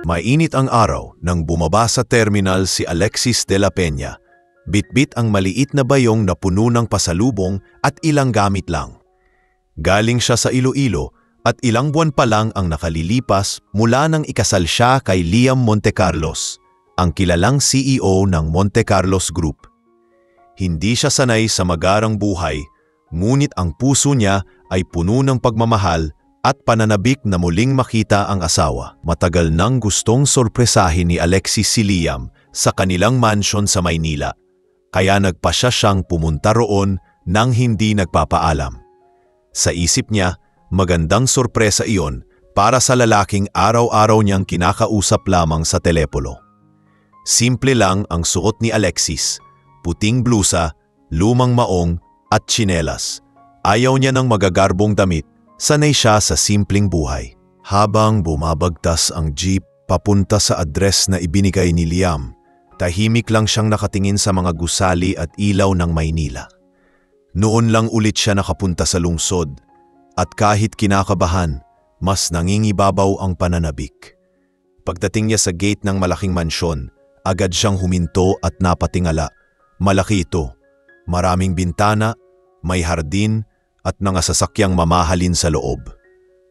Mainit ang araw nang bumaba sa terminal si Alexis de la Peña. Bitbit ang maliit na bayong na puno ng pasalubong at ilang gamit lang. Galing siya sa Iloilo at ilang buwan pa lang ang nakalilipas mula nang ikasal siya kay Liam Montecarlos, ang kilalang CEO ng Monte Carlos Group. Hindi siya sanay sa magarang buhay, ngunit ang puso niya ay puno ng pagmamahal at pananabik na muling makita ang asawa. Matagal nang gustong sorpresahin ni Alexis si Liam sa kanilang mansion sa Maynila, kaya nagpasya siyang pumunta roon nang hindi nagpapaalam. Sa isip niya, magandang sorpresa iyon para sa lalaking araw-araw niyang kinakausap lamang sa telepono. Simple lang ang suot ni Alexis, puting blusa, lumang maong at tsinelas. Ayaw niya ng magagarbong damit, sanay siya sa simpleng buhay. Habang bumabagtas ang jeep papunta sa address na ibinigay ni Liam, tahimik lang siyang nakatingin sa mga gusali at ilaw ng Maynila. Noon lang ulit siya nakapunta sa lungsod, at kahit kinakabahan, mas nangingibabaw ang pananabik. Pagdating niya sa gate ng malaking mansyon, agad siyang huminto at napatingala. Malaki ito, maraming bintana, may hardin at mga sasakyang mamahalin sa loob.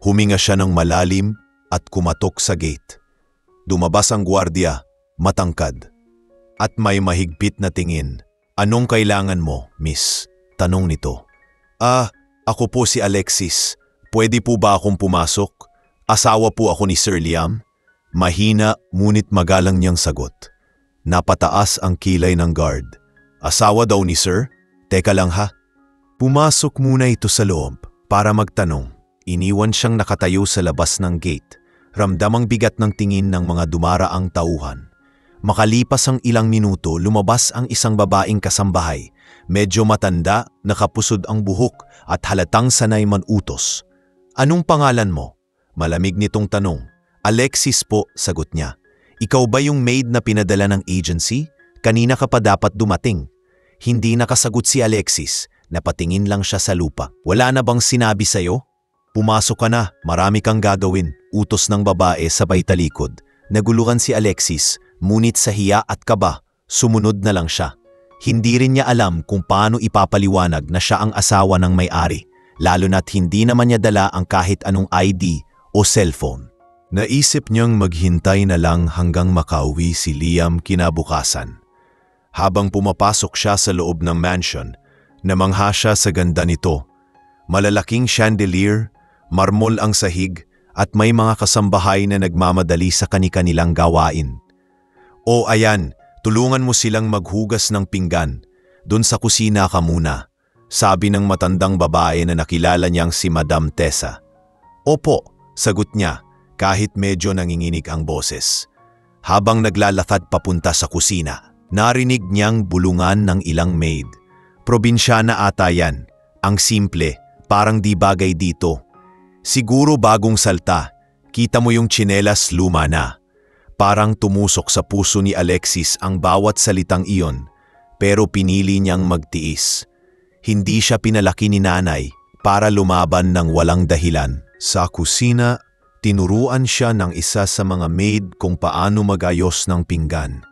Huminga siya ng malalim at kumatok sa gate. Dumabas ang gwardiya, matangkad, at may mahigpit na tingin. "Anong kailangan mo, miss?" tanong nito. Ako po si Alexis. Pwede po ba akong pumasok? Asawa po ako ni Sir Liam." Mahina ngunit magalang niyang sagot. Napataas ang kilay ng guard. "Asawa daw ni Sir? Teka lang ha." Pumasok muna ito sa loob para magtanong. Iniwan siyang nakatayo sa labas ng gate. Ramdam ang bigat ng tingin ng mga dumaraang tauhan. Makalipas ang ilang minuto, lumabas ang isang babaeng kasambahay. Medyo matanda, nakapusod ang buhok at halatang sanay manutos. "Anong pangalan mo?" Malamig nitong tanong. "Alexis po," sagot niya. "Ikaw ba yung maid na pinadala ng agency? Kanina ka pa dapat dumating." Hindi nakasagot si Alexis. Napatingin lang siya sa lupa. "Wala na bang sinabi sa'yo?" "Pumasok ka na, marami kang gagawin," utos ng babae sabay talikod. Naguluhan si Alexis, ngunit sa hiya at kaba, sumunod na lang siya. Hindi rin niya alam kung paano ipapaliwanag na siya ang asawa ng may-ari, lalo na't hindi naman niya dala ang kahit anong ID o cellphone. Naisip niyang maghintay na lang hanggang makauwi si Liam kinabukasan. Habang pumapasok siya sa loob ng mansion, namangha siya sa ganda nito. Malalaking chandelier, marmol ang sahig, at may mga kasambahay na nagmamadali sa kani-kanilang gawain. "O ayan, tulungan mo silang maghugas ng pinggan. Doon sa kusina ka muna," sabi ng matandang babae na nakilala niyang si Madam Tessa. "Opo," sagot niya kahit medyo nanginginig ang boses. Habang naglalakad papunta sa kusina, narinig niyang bulungan ng ilang maid. Probinsyana ata yan. Ang simple, parang di bagay dito. Siguro bagong salta. Kita mo yung tsinelas, luma na. Parang tumusok sa puso ni Alexis ang bawat salitang iyon, pero pinili niyang magtiis. Hindi siya pinalaki ni nanay para lumaban ng walang dahilan. Sa kusina, tinuruan siya ng isa sa mga maid kung paano magayos ng pinggan.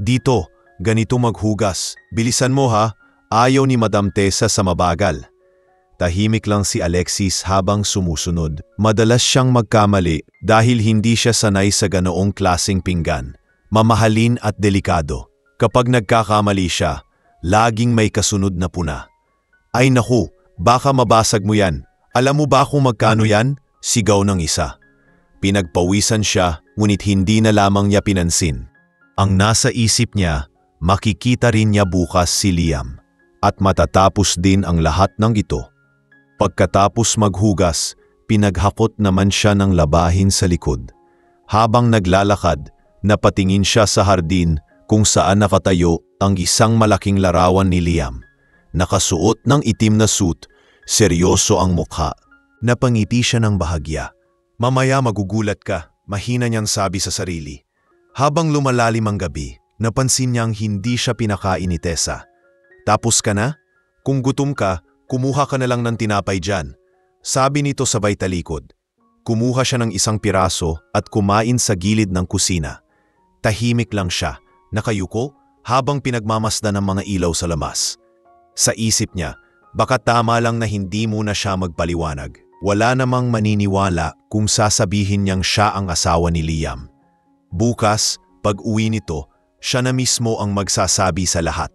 "Dito, ganito maghugas. Bilisan mo ha, ayaw ni Madam Tessa sa mabagal." Tahimik lang si Alexis habang sumusunod. Madalas siyang magkamali dahil hindi siya sanay sa ganoong klaseng pinggan. Mamahalin at delikado. Kapag nagkakamali siya, laging may kasunod na puna. "Ay naku, baka mabasag mo yan. Alam mo ba kung magkano yan?" sigaw ng isa. Pinagpawisan siya, ngunit hindi na lamang niya pinansin. Ang nasa isip niya, makikita rin niya bukas si Liam. At matatapos din ang lahat ng ito. Pagkatapos maghugas, pinaghakot naman siya ng labahin sa likod. Habang naglalakad, napatingin siya sa hardin kung saan nakatayo ang isang malaking larawan ni Liam. Nakasuot ng itim na suit, seryoso ang mukha. Napangiti siya ng bahagya. "Mamaya magugulat ka," mahina niyang sabi sa sarili. Habang lumalalim ang gabi, napansin niyang hindi siya pinakain ni Tessa. "Tapos ka na? Kung gutom ka, kumuha ka na lang ng tinapay dyan," sabi nito sabay talikod. Kumuha siya ng isang piraso at kumain sa gilid ng kusina. Tahimik lang siya, nakayuko habang pinagmamasdan ng mga ilaw sa labas. Sa isip niya, baka tama lang na hindi muna siya magpaliwanag. Wala namang maniniwala kung sasabihin niyang siya ang asawa ni Liam. Bukas, pag-uwi nito, siya na mismo ang magsasabi sa lahat.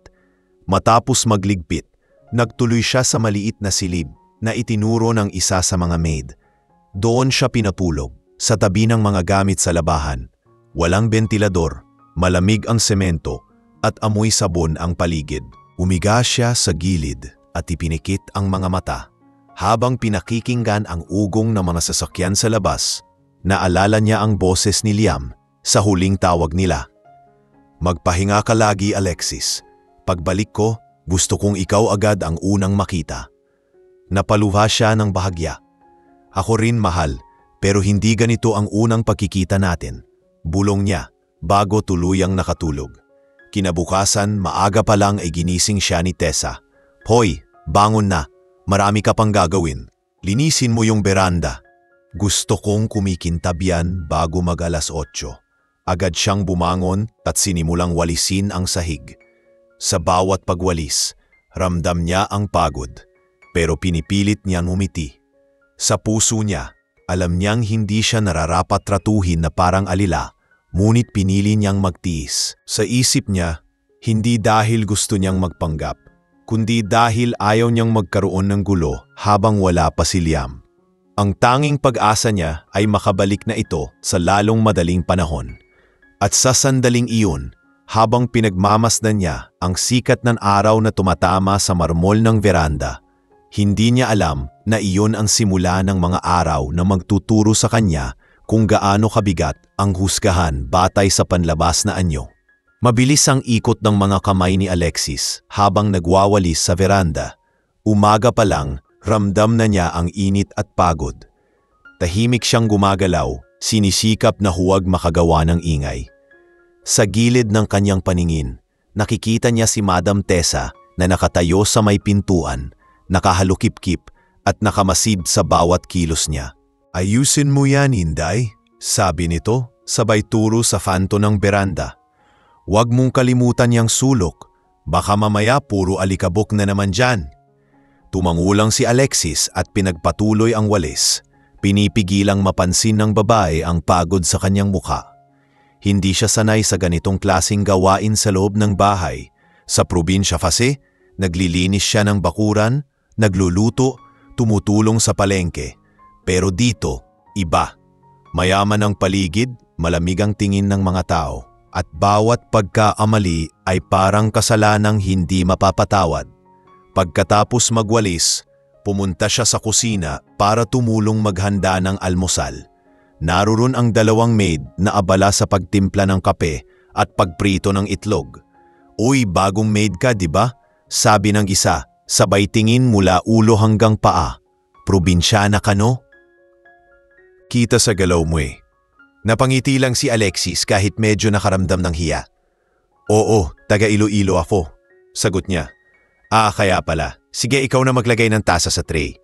Matapos magligpit, nagtuloy siya sa maliit na silid na itinuro ng isa sa mga maid. Doon siya pinatulog, sa tabi ng mga gamit sa labahan. Walang bentilador, malamig ang semento, at amoy sabon ang paligid. Umiga siya sa gilid at ipinikit ang mga mata. Habang pinakikinggan ang ugong ng mga sasakyan sa labas, naalala niya ang boses ni Liam sa huling tawag nila. Magpahinga ka lagi, Alexis. Pagbalik ko, gusto kong ikaw agad ang unang makita. Napaluha siya ng bahagya. Ako rin, mahal, pero hindi ganito ang unang pagkikita natin. Bulong niya, bago tuluyang nakatulog. Kinabukasan, maaga pa lang ay ginising siya ni Tessa. Hoy, bangon na. Marami ka pang gagawin. Linisin mo yung beranda. Gusto kong kumikintab yan bago mag-alas 8. Agad siyang bumangon at sinimulang walisin ang sahig. Sa bawat pagwalis, ramdam niya ang pagod, pero pinipilit niyang umiti. Sa puso niya, alam niyang hindi siya nararapat tratuhin na parang alila, ngunit pinili niyang magtiis. Sa isip niya, hindi dahil gusto niyang magpanggap, kundi dahil ayaw niyang magkaroon ng gulo habang wala pa si Liam. Ang tanging pag-asa niya ay makabalik na ito sa lalong madaling panahon. At sa sandaling iyon, habang pinagmamasdan niya ang sikat ng araw na tumatama sa marmol ng veranda, hindi niya alam na iyon ang simula ng mga araw na magtuturo sa kanya kung gaano kabigat ang husgahan batay sa panlabas na anyo. Mabilis ang ikot ng mga kamay ni Alexis habang nagwawalis sa veranda. Umaga pa lang, ramdam na niya ang init at pagod. Tahimik siyang gumagalaw, sinisikap na huwag makagawa ng ingay. Sa gilid ng kanyang paningin, nakikita niya si Madam Tessa na nakatayo sa may pintuan, nakahalukip-kip at nakamasid sa bawat kilos niya. Ayusin mo yan, Inday, sabi nito, sabay turo sa kanto ng beranda. Huwag mong kalimutan yang sulok, baka mamaya puro alikabok na naman dyan. Tumangulang si Alexis at pinagpatuloy ang walis. Pinipigilang mapansin ng babae ang pagod sa kanyang mukha. Hindi siya sanay sa ganitong klaseng gawain sa loob ng bahay. Sa probinsya kasi, naglilinis siya ng bakuran, nagluluto, tumutulong sa palengke. Pero dito, iba. Mayaman ang paligid, malamig ang tingin ng mga tao, at bawat pagkaamali ay parang kasalanang hindi mapapatawad. Pagkatapos magwalis, pumunta siya sa kusina para tumulong maghanda ng almusal. Naroon ang dalawang maid na abala sa pagtimpla ng kape at pagprito ng itlog. Uy, bagong maid ka, di ba? Sabi ng isa, sabay tingin mula ulo hanggang paa. Probinsyana ka, no? Kita sa galaw mo eh. Napangiti lang si Alexis kahit medyo nakaramdam ng hiya. Oo, taga Iloilo ako, sagot niya. Ah, kaya pala. Sige, ikaw na maglagay ng tasa sa tray.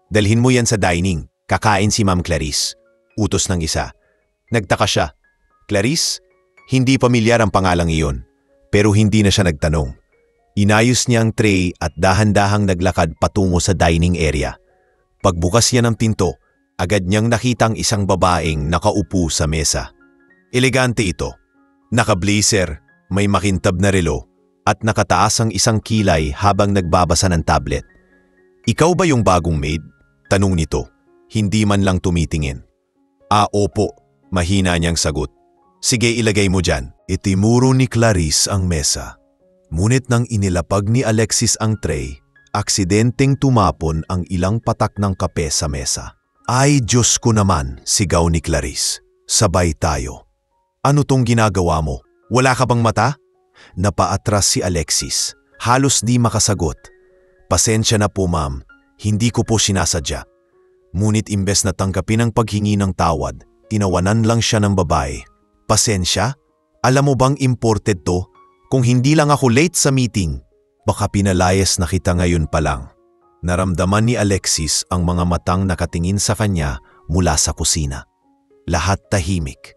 Dalhin mo yan sa dining. Kakain si Ma'am Clarice. Utos ng isa. Nagtaka siya. Clarice? Hindi pamilyar ang pangalang iyon. Pero hindi na siya nagtanong. Inayos niya ang tray at dahan-dahang naglakad patungo sa dining area. Pagbukas niya ng pinto, agad niyang nakitang isang babaeng nakaupo sa mesa. Elegante ito. Naka-blazer, may makintab na relo, at nakataas ang isang kilay habang nagbabasa ng tablet. Ikaw ba yung bagong maid? Tanong nito. Hindi man lang tumitingin. Ah, opo. Mahina niyang sagot. Sige, ilagay mo dyan. Itimuro ni Clarice ang mesa. Ngunit nang inilapag ni Alexis ang tray, aksidenteng tumapon ang ilang patak ng kape sa mesa. Ay, Diyos ko naman, sigaw ni Clarice. Sabay tayo. Ano tong ginagawa mo? Wala ka bang mata? Napaatras si Alexis. Halos di makasagot. Pasensya na po, ma'am. Hindi ko po sinasadya. Ngunit imbes na tanggapin ang paghingi ng tawad, tinawanan lang siya ng babae. Pasensya? Alam mo bang imported to? Kung hindi lang ako late sa meeting, baka pinalayas na kita ngayon pa lang. Naramdaman ni Alexis ang mga matang nakatingin sa kanya mula sa kusina. Lahat tahimik.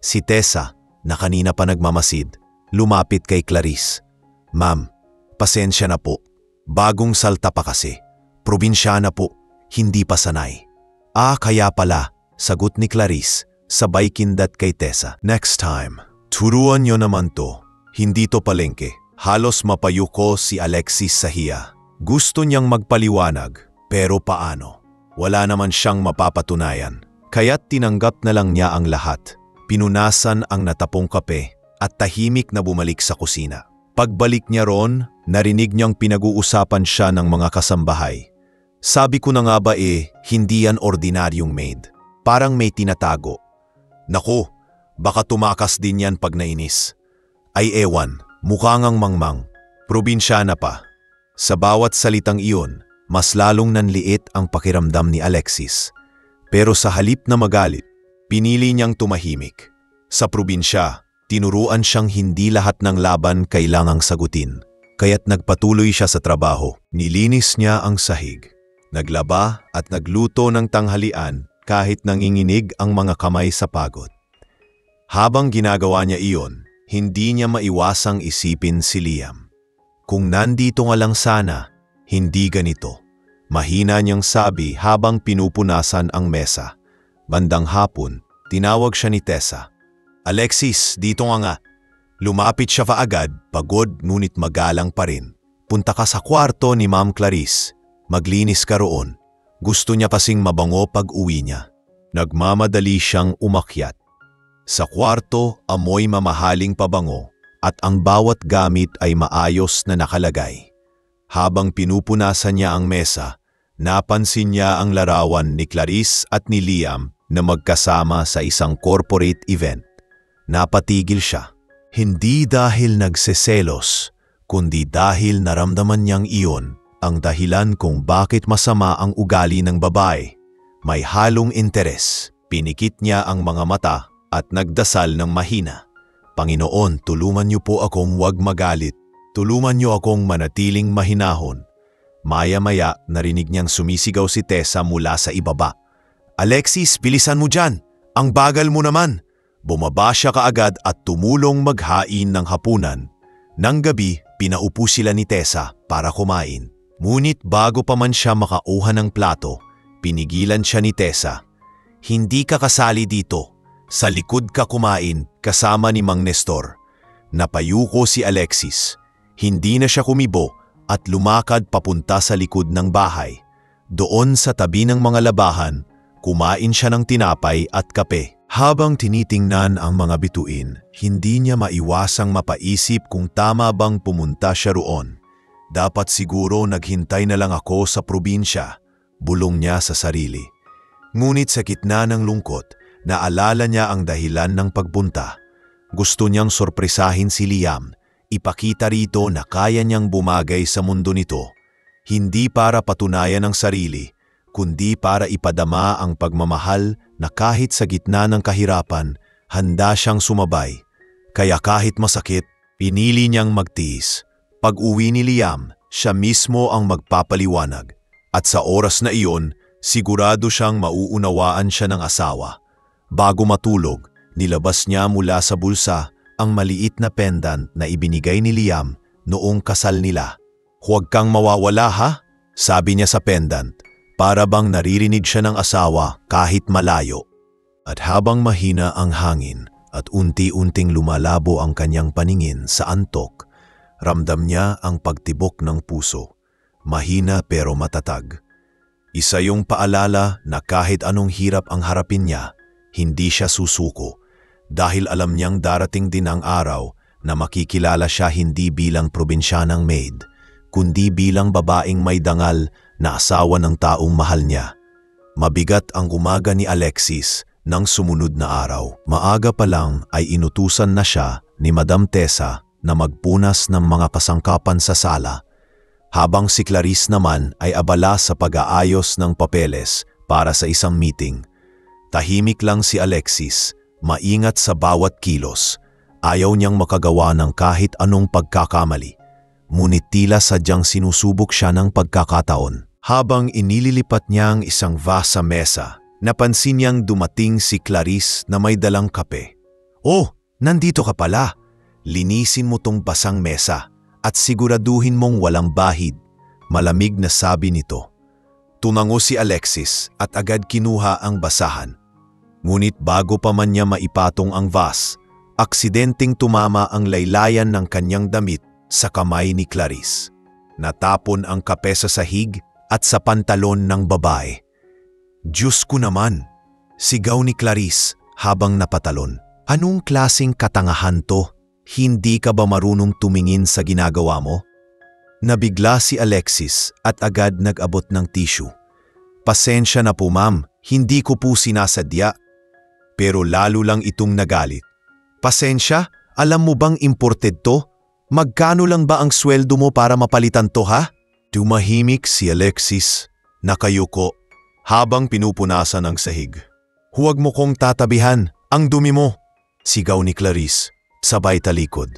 Si Tessa, na kanina pa nagmamasid, lumapit kay Clarice. "Ma'am, pasensya na po. Bagong salta pa kasi. Probinsyana po, hindi pa sanay." "Ah, kaya pala," sagot ni Clarice, sabay kindat kay Tessa. "Next time, turuan nyo naman to. Hindi to palengke." Halos mapayuko si Alexis sa hiya. Gusto niyang magpaliwanag, pero paano? Wala naman siyang mapapatunayan. Kaya't tinanggap na lang niya ang lahat. Pinunasan ang natapong kape at tahimik na bumalik sa kusina. Pagbalik niya ron, narinig niyang pinag-uusapan siya ng mga kasambahay. "Sabi ko na nga ba hindi yan ordinaryong maid. Parang may tinatago. Naku, baka tumakas din yan pag nainis. Ay ewan, mukha ngang mangmang. Probinsyana pa." Sa bawat salitang iyon, mas lalong nanliit ang pakiramdam ni Alexis. Pero sa halip na magalit, pinili niyang tumahimik. Sa probinsya, tinuruan siyang hindi lahat ng laban kailangang sagutin. Kaya't nagpatuloy siya sa trabaho. Nilinis niya ang sahig. Naglaba at nagluto ng tanghalian kahit nanginginig ang mga kamay sa pagod. Habang ginagawa niya iyon, hindi niya maiwasang isipin si Liam. Kung nandito nga lang sana, hindi ganito. Mahina niyang sabi habang pinupunasan ang mesa. Bandang hapon, tinawag siya ni Tessa. "Alexis, dito nga." Lumapit siya kaagad, pagod ngunit magalang pa rin. "Punta ka sa kwarto ni Ma'am Clarice. Maglinis ka roon. Gusto niya kasing mabango pag uwi niya." Nagmamadali siyang umakyat. Sa kwarto, amoy mamahaling pabango at ang bawat gamit ay maayos na nakalagay. Habang pinupunasan niya ang mesa, napansin niya ang larawan ni Clarice at ni Liam na magkasama sa isang corporate event. Napatigil siya. Hindi dahil nagseselos, kundi dahil naramdaman niyang iyon ang dahilan kung bakit masama ang ugali ng babae. May halong interes. Pinikit niya ang mga mata at nagdasal ng mahina. "Panginoon, tulungan niyo po akong huwag magalit. Tulungan niyo akong manatiling mahinahon." Maya-maya narinig niyang sumisigaw si Tessa mula sa ibaba. "Alexis, bilisan mo dyan! Ang bagal mo naman!" Bumaba siya kaagad at tumulong maghain ng hapunan. Nang gabi, pinaupo sila ni Tessa para kumain. Ngunit bago pa man siya makauha ng plato, pinigilan siya ni Tessa. "Hindi ka kasali dito. Sa likod ka kumain kasama ni Mang Nestor." Napayuko si Alexis. Hindi na siya kumibo at lumakad papunta sa likod ng bahay. Doon sa tabi ng mga labahan, kumain siya ng tinapay at kape. Habang tinitingnan ang mga bituin, hindi niya maiwasang mapaisip kung tama bang pumunta siya roon. "Dapat siguro naghintay na lang ako sa probinsya," bulong niya sa sarili. Ngunit sa gitna ng lungkot, naalala niya ang dahilan ng pagpunta. Gusto niyang sorpresahin si Liam. Ipakita rito na kaya niyang bumagay sa mundo nito. Hindi para patunayan ang sarili, kundi para ipadama ang pagmamahal na kahit sa gitna ng kahirapan, handa siyang sumabay. Kaya kahit masakit, pinili niyang magtiis. Pag-uwi ni Liam, siya mismo ang magpapaliwanag. At sa oras na iyon, sigurado siyang mauunawaan siya ng asawa. Bago matulog, nilabas niya mula sa bulsa ang maliit na pendant na ibinigay ni Liam noong kasal nila. "Huwag kang mawawala ha?" sabi niya sa pendant, para bang naririnig siya ng asawa kahit malayo. At habang mahina ang hangin at unti-unting lumalabo ang kanyang paningin sa antok, ramdam niya ang pagtibok ng puso. Mahina pero matatag. Isa yung paalala na kahit anong hirap ang harapin niya, hindi siya susuko. Dahil alam niyang darating din ang araw na makikilala siya hindi bilang probinsyanang maid, kundi bilang babaeng may dangal na asawa ng taong mahal niya. Mabigat ang umaga ni Alexis nang sumunod na araw. Maaga pa lang ay inutusan na siya ni Madam Tessa na magpunas ng mga kasangkapan sa sala, habang si Clarice naman ay abala sa pag-aayos ng papeles para sa isang meeting. Tahimik lang si Alexis, maingat sa bawat kilos. Ayaw niyang makagawa ng kahit anong pagkakamali. Ngunit tila sadyang sinusubok siya ng pagkakataon. Habang inililipat niya ang isang vase sa mesa, Napansin niyang dumating si Clarice na may dalang kape. "Oh, nandito ka pala. Linisin mo tong basang mesa at siguraduhin mong walang bahid," malamig na sabi nito. Tumango si Alexis at agad kinuha ang basahan. Ngunit bago pa man niya maipatong ang vase, aksidenteng tumama ang laylayan ng kanyang damit sa kamay ni Clarice. Natapon ang kape sa sahig at sa pantalon ng babae. "Diyos ko naman!" sigaw ni Clarice habang napatalon. "Anong klaseng katangahan to? Hindi ka ba marunong tumingin sa ginagawa mo?" Nabigla si Alexis at agad nag-abot ng tissue. "Pasensya na po ma'am, hindi ko po sinasadya." Pero lalo lang itong nagalit. "Pasensya? Alam mo bang imported to? Magkano lang ba ang sweldo mo para mapalitan to ha?" Tumahimik si Alexis, nakayuko, habang pinupunasan ang sahig. "Huwag mo kong tatabihan, ang dumi mo!" sigaw ni Clarice, sabay talikod.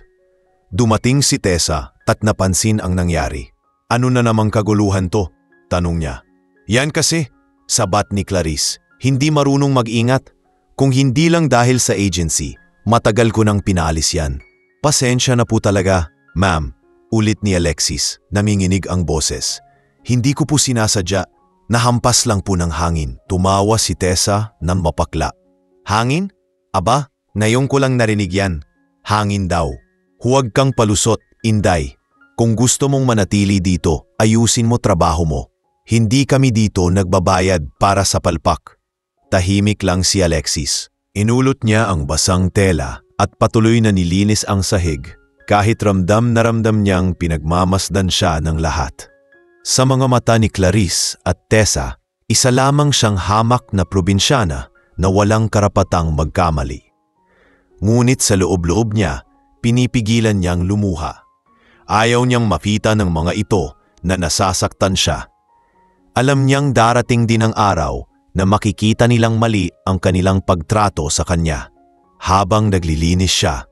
Dumating si Tessa at napansin ang nangyari. "Ano na namang kaguluhan to?" tanong niya. "Yan kasi," sabat ni Clarice, "hindi marunong mag-ingat. Kung hindi lang dahil sa agency, matagal ko nang pinaalis yan." "Pasensya na po talaga, ma'am," ulit ni Alexis, naminginig ang boses. "Hindi ko po sinasadya, nahampas lang po ng hangin." Tumawa si Tessa ng mapakla. "Hangin? Aba, ngayon ko lang narinig yan. Hangin daw. Huwag kang palusot, Inday. Kung gusto mong manatili dito, ayusin mo trabaho mo. Hindi kami dito nagbabayad para sa palpak." Tahimik lang si Alexis. Inulot niya ang basang tela at patuloy na nilinis ang sahig kahit ramdam na ramdam niyang pinagmamasdan siya ng lahat. Sa mga mata ni Clarice at Tessa, isa lamang siyang hamak na probinsyana na walang karapatang magkamali. Ngunit sa loob-loob niya, pinipigilan niyang lumuha. Ayaw niyang makita ng mga ito na nasasaktan siya. Alam niyang darating din ang araw na makikita nilang mali ang kanilang pagtrato sa kanya. Habang naglilinis siya,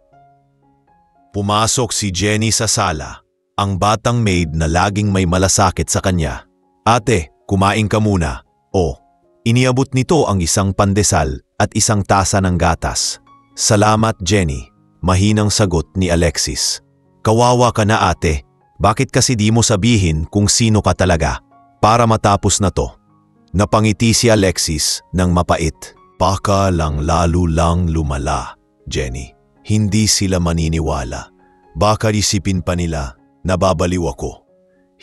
pumasok si Jenny sa sala, ang batang maid na laging may malasakit sa kanya. "Ate, kumain ka muna." O, iniabot nito ang isang pandesal at isang tasa ng gatas. "Salamat, Jenny," mahinang sagot ni Alexis. "Kawawa ka na ate, bakit kasi di mo sabihin kung sino ka talaga para matapos na to?" Napangiti si Alexis ng mapait. "Baka lang lalo lang lumala, Jenny. Hindi sila maniniwala. Baka isipin pa nila na babaliw ako.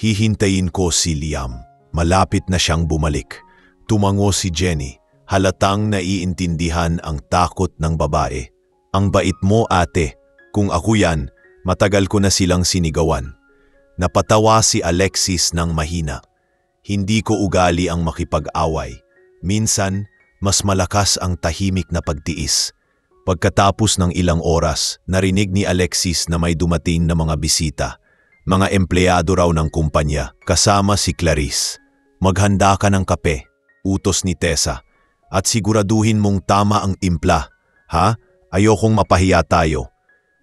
Hihintayin ko si Liam. Malapit na siyang bumalik." Tumango si Jenny, halatang naiintindihan ang takot ng babae. "Ang bait mo ate, kung ako yan, matagal ko na silang sinigawan." Napatawa si Alexis ng mahina. "Hindi ko ugali ang makipag-away. Minsan, mas malakas ang tahimik na pagtiis." Pagkatapos ng ilang oras, narinig ni Alexis na may dumating na mga bisita. Mga empleyado raw ng kumpanya, kasama si Clarice. "Maghanda ka ng kape," utos ni Tessa. "At siguraduhin mong tama ang timpla. Ha? Ayokong mapahiya tayo."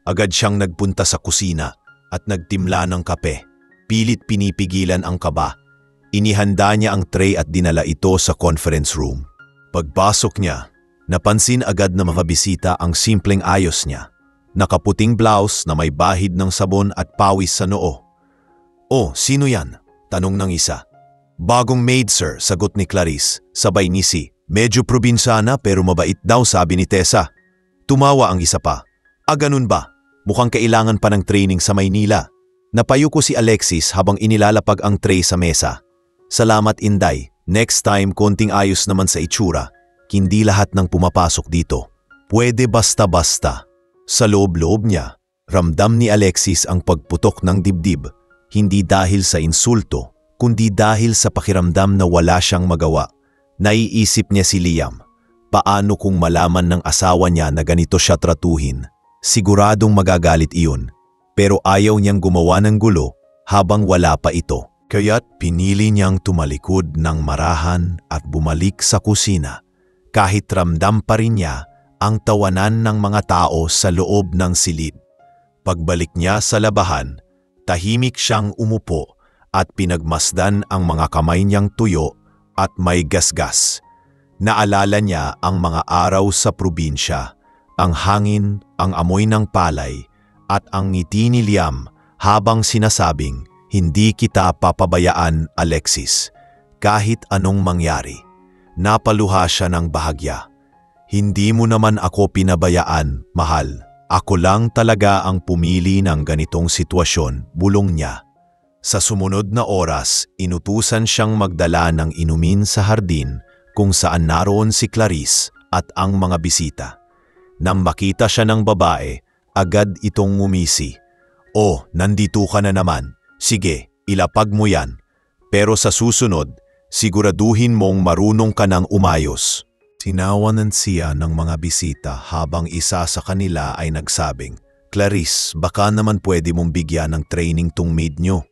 Agad siyang nagpunta sa kusina at nagtimla ng kape. Pilit pinipigilan ang kaba. Inihanda niya ang tray at dinala ito sa conference room. Pagpasok niya, napansin agad na mga bisita ang simpleng ayos niya. Nakaputing blouse na may bahid ng sabon at pawis sa noo. "Oh, sino yan?" tanong ng isa. "Bagong maid sir," sagot ni Clarice, sabay ngisi. "Medyo probinsyana pero mabait daw," sabi ni Tessa. Tumawa ang isa pa. Ganun ba? Mukhang kailangan pa ng training sa Maynila." Napayuko si Alexis habang inilalapag ang tray sa mesa. "Salamat Inday. Next time konting ayos naman sa itsura. Hindi lahat ng pumapasok dito pwede basta-basta." Sa loob-loob niya, ramdam ni Alexis ang pagputok ng dibdib. Hindi dahil sa insulto, kundi dahil sa pakiramdam na wala siyang magawa. Naiisip niya si Liam. Paano kung malaman ng asawa niya na ganito siya tratuhin? Siguradong magagalit iyon. Pero ayaw niyang gumawa ng gulo habang wala pa ito. Kaya't pinili niyang tumalikod ng marahan at bumalik sa kusina. Kahit ramdam pa rin niya ang tawanan ng mga tao sa loob ng silid. Pagbalik niya sa labahan, tahimik siyang umupo at pinagmasdan ang mga kamay niyang tuyo at may gasgas. Naalala niya ang mga araw sa probinsya, ang hangin, ang amoy ng palay, at ang ngiti ni Liam habang sinasabing, "Hindi kita papabayaan, Alexis, kahit anong mangyari." Napaluha siya ng bahagya. "Hindi mo naman ako pinabayaan, mahal. Ako lang talaga ang pumili ng ganitong sitwasyon," bulong niya. Sa sumunod na oras, inutusan siyang magdala ng inumin sa hardin kung saan naroon si Clarice at ang mga bisita. Nang makita siya ng babae, agad itong ngumisi. "Oh, nandito ka na naman. Sige, ilapag mo yan. Pero sa susunod, siguraduhin mong marunong ka ng umayos." Tinawanan siya ng mga bisita habang isa sa kanila ay nagsabing, "Clarice, baka naman pwede mong bigyan ng training tong maid nyo.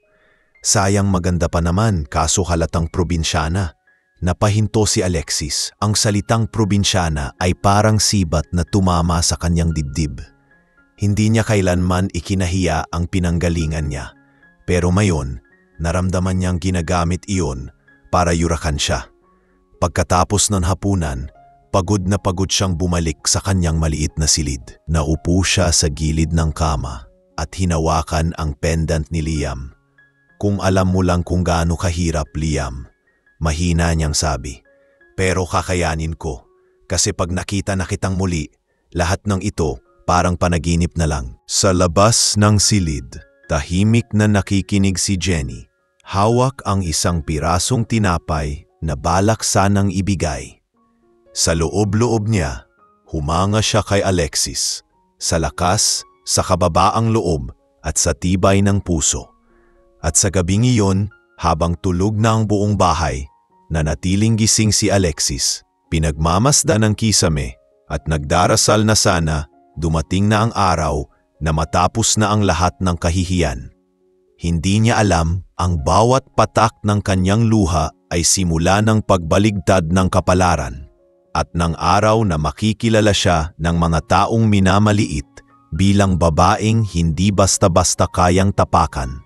Sayang maganda pa naman kaso halatang probinsyana." Napahinto si Alexis. Ang salitang probinsyana ay parang sibat na tumama sa kanyang dibdib. Hindi niya kailanman ikinahiya ang pinanggalingan niya. Pero mayon, naramdaman niyang ginagamit iyon para yurakan siya. Pagkatapos ng hapunan, pagod na pagod siyang bumalik sa kanyang maliit na silid. Naupo siya sa gilid ng kama at hinawakan ang pendant ni Liam. "Kung alam mo lang kung gaano kahirap, Liam," mahina niyang sabi. "Pero kakayanin ko, kasi pag nakita na kitang muli, lahat ng ito parang panaginip na lang." Sa labas ng silid, tahimik na nakikinig si Jenny. Hawak ang isang pirasong tinapay na balak sanang ibigay. Sa loob-loob niya, humanga siya kay Alexis, sa lakas, sa kababaang loob at sa tibay ng puso. At sa gabing iyon, habang tulog na ang buong bahay, nanatiling gising si Alexis, pinagmamasdan ng kisame at nagdarasal na sana dumating na ang araw na matapos na ang lahat ng kahihiyan. Hindi niya alam ang bawat patak ng kanyang luha ay simula ng pagbaligtad ng kapalaran at ng araw na makikilala siya ng mga taong minamaliit bilang babaeng hindi basta-basta kayang tapakan.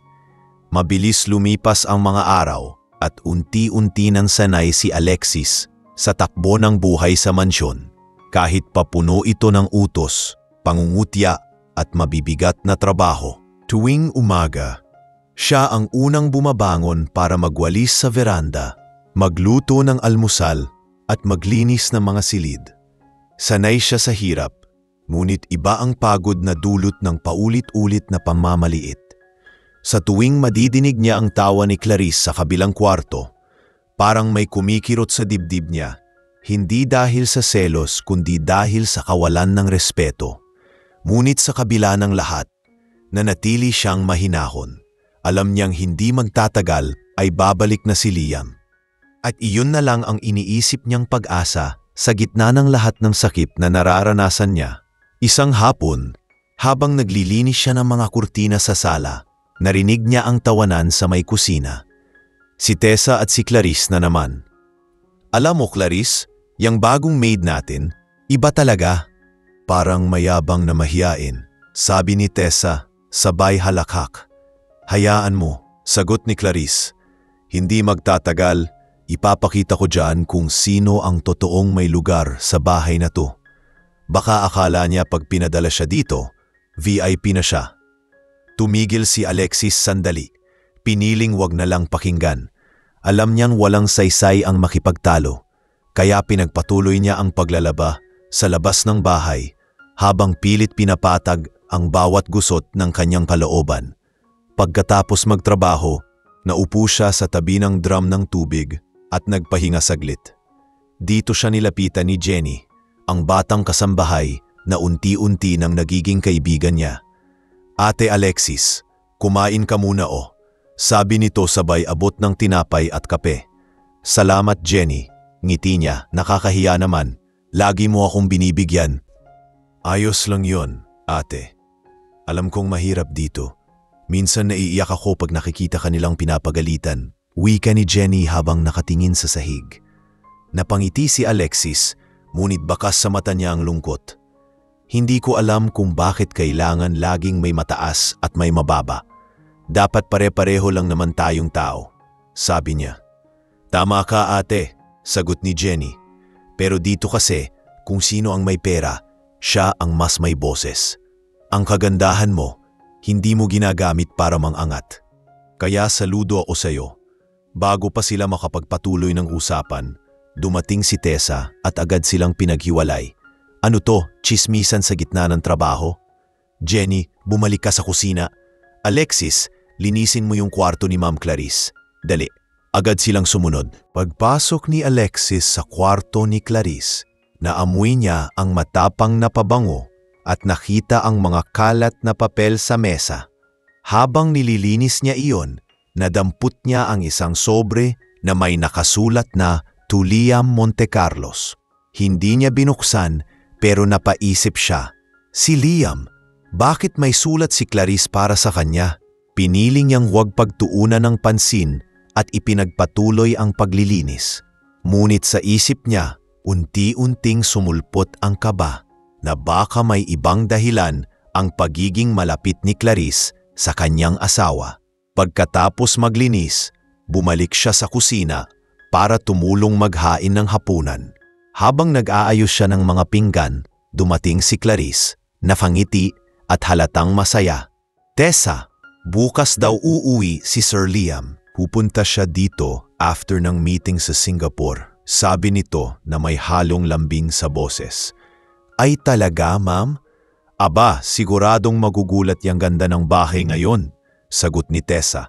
Mabilis lumipas ang mga araw at unti-unti nang sanay si Alexis sa takbo ng buhay sa mansyon. Kahit papuno ito ng utos, pangungutya at mabibigat na trabaho. Tuwing umaga, siya ang unang bumabangon para magwalis sa veranda, magluto ng almusal at maglinis ng mga silid. Sanay siya sa hirap, ngunit iba ang pagod na dulot ng paulit-ulit na pamamaliit. Sa tuwing madidinig niya ang tawa ni Clarice sa kabilang kwarto, parang may kumikirot sa dibdib niya, hindi dahil sa selos kundi dahil sa kawalan ng respeto. Ngunit sa kabila ng lahat, nanatili siyang mahinahon. Alam niyang hindi magtatagal ay babalik na si Liam. At iyon na lang ang iniisip niyang pag-asa sa gitna ng lahat ng sakit na nararanasan niya. Isang hapon, habang naglilinis siya ng mga kurtina sa sala, narinig niya ang tawanan sa may kusina. Si Tessa at si Clarice na naman. "Alam mo, Clarice, yang bagong maid natin, iba talaga." Parang mayabang na mahiyain, sabi ni Tessa, sabay halakhak. "Hayaan mo," sagot ni Clarice. "Hindi magtatagal, ipapakita ko dyan kung sino ang totoong may lugar sa bahay na to. Baka akala niya pag pinadala siya dito, VIP na siya." Tumigil si Alexis sandali. Piniling wag na lang pakinggan. Alam niyang walang saysay ang makipagtalo, kaya pinagpatuloy niya ang paglalaba sa labas ng bahay habang pilit pinapatag ang bawat gusot ng kanyang kalooban. Pagkatapos magtrabaho, naupo siya sa tabi ng drum ng tubig at nagpahinga saglit. Dito siya nilapitan ni Jenny, ang batang kasambahay na unti-unti nang nagiging kaibigan niya. "Ate Alexis, kumain ka muna o," sabi nito sabay abot ng tinapay at kape. "Salamat, Jenny," ngiti niya. "Nakakahiya naman, lagi mo akong binibigyan." "Ayos lang yon, ate. Alam kong mahirap dito. Minsan naiiyak ako pag nakikita kanilang pinapagalitan," wika ni Jenny habang nakatingin sa sahig. Napangiti si Alexis, ngunit bakas sa mata niya ang lungkot. "Hindi ko alam kung bakit kailangan laging may mataas at may mababa. Dapat pare-pareho lang naman tayong tao," sabi niya. "Tama ka, ate," sagot ni Jenny. Pero dito kasi, kung sino ang may pera, siya ang mas may boses. Ang kagandahan mo, hindi mo ginagamit para mangangat. Kaya saludo ako sa'yo. Bago pa sila makapagpatuloy ng usapan, dumating si Tessa at agad silang pinaghiwalay. Ano to, tsismisan sa gitna ng trabaho? Jenny, bumalik ka sa kusina. Alexis, linisin mo yung kwarto ni Ma'am Clarice. Dali. Agad silang sumunod. Pagpasok ni Alexis sa kwarto ni Clarice, naamoy niya ang matapang na pabango at nakita ang mga kalat na papel sa mesa. Habang nililinis niya iyon, nadampot niya ang isang sobre na may nakasulat na To Liam Montecarlos. Hindi niya binuksan pero napaisip siya. Si Liam, bakit may sulat si Clarice para sa kanya? Pinili niyang huwag pagtuunan ng pansin at ipinagpatuloy ang paglilinis. Ngunit sa isip niya, unti-unting sumulpot ang kaba na baka may ibang dahilan ang pagiging malapit ni Clarice sa kanyang asawa. Pagkatapos maglinis, bumalik siya sa kusina para tumulong maghain ng hapunan. Habang nag-aayos siya ng mga pinggan, dumating si Clarice, nakangiti at halatang masaya. Tessa, bukas daw uuwi si Sir Liam. Pupunta siya dito after ng meeting sa Singapore. Sabi nito na may halong lambing sa boses. Ay talaga, ma'am? Aba, siguradong magugulat yang ganda ng bahay ngayon, sagot ni Tessa.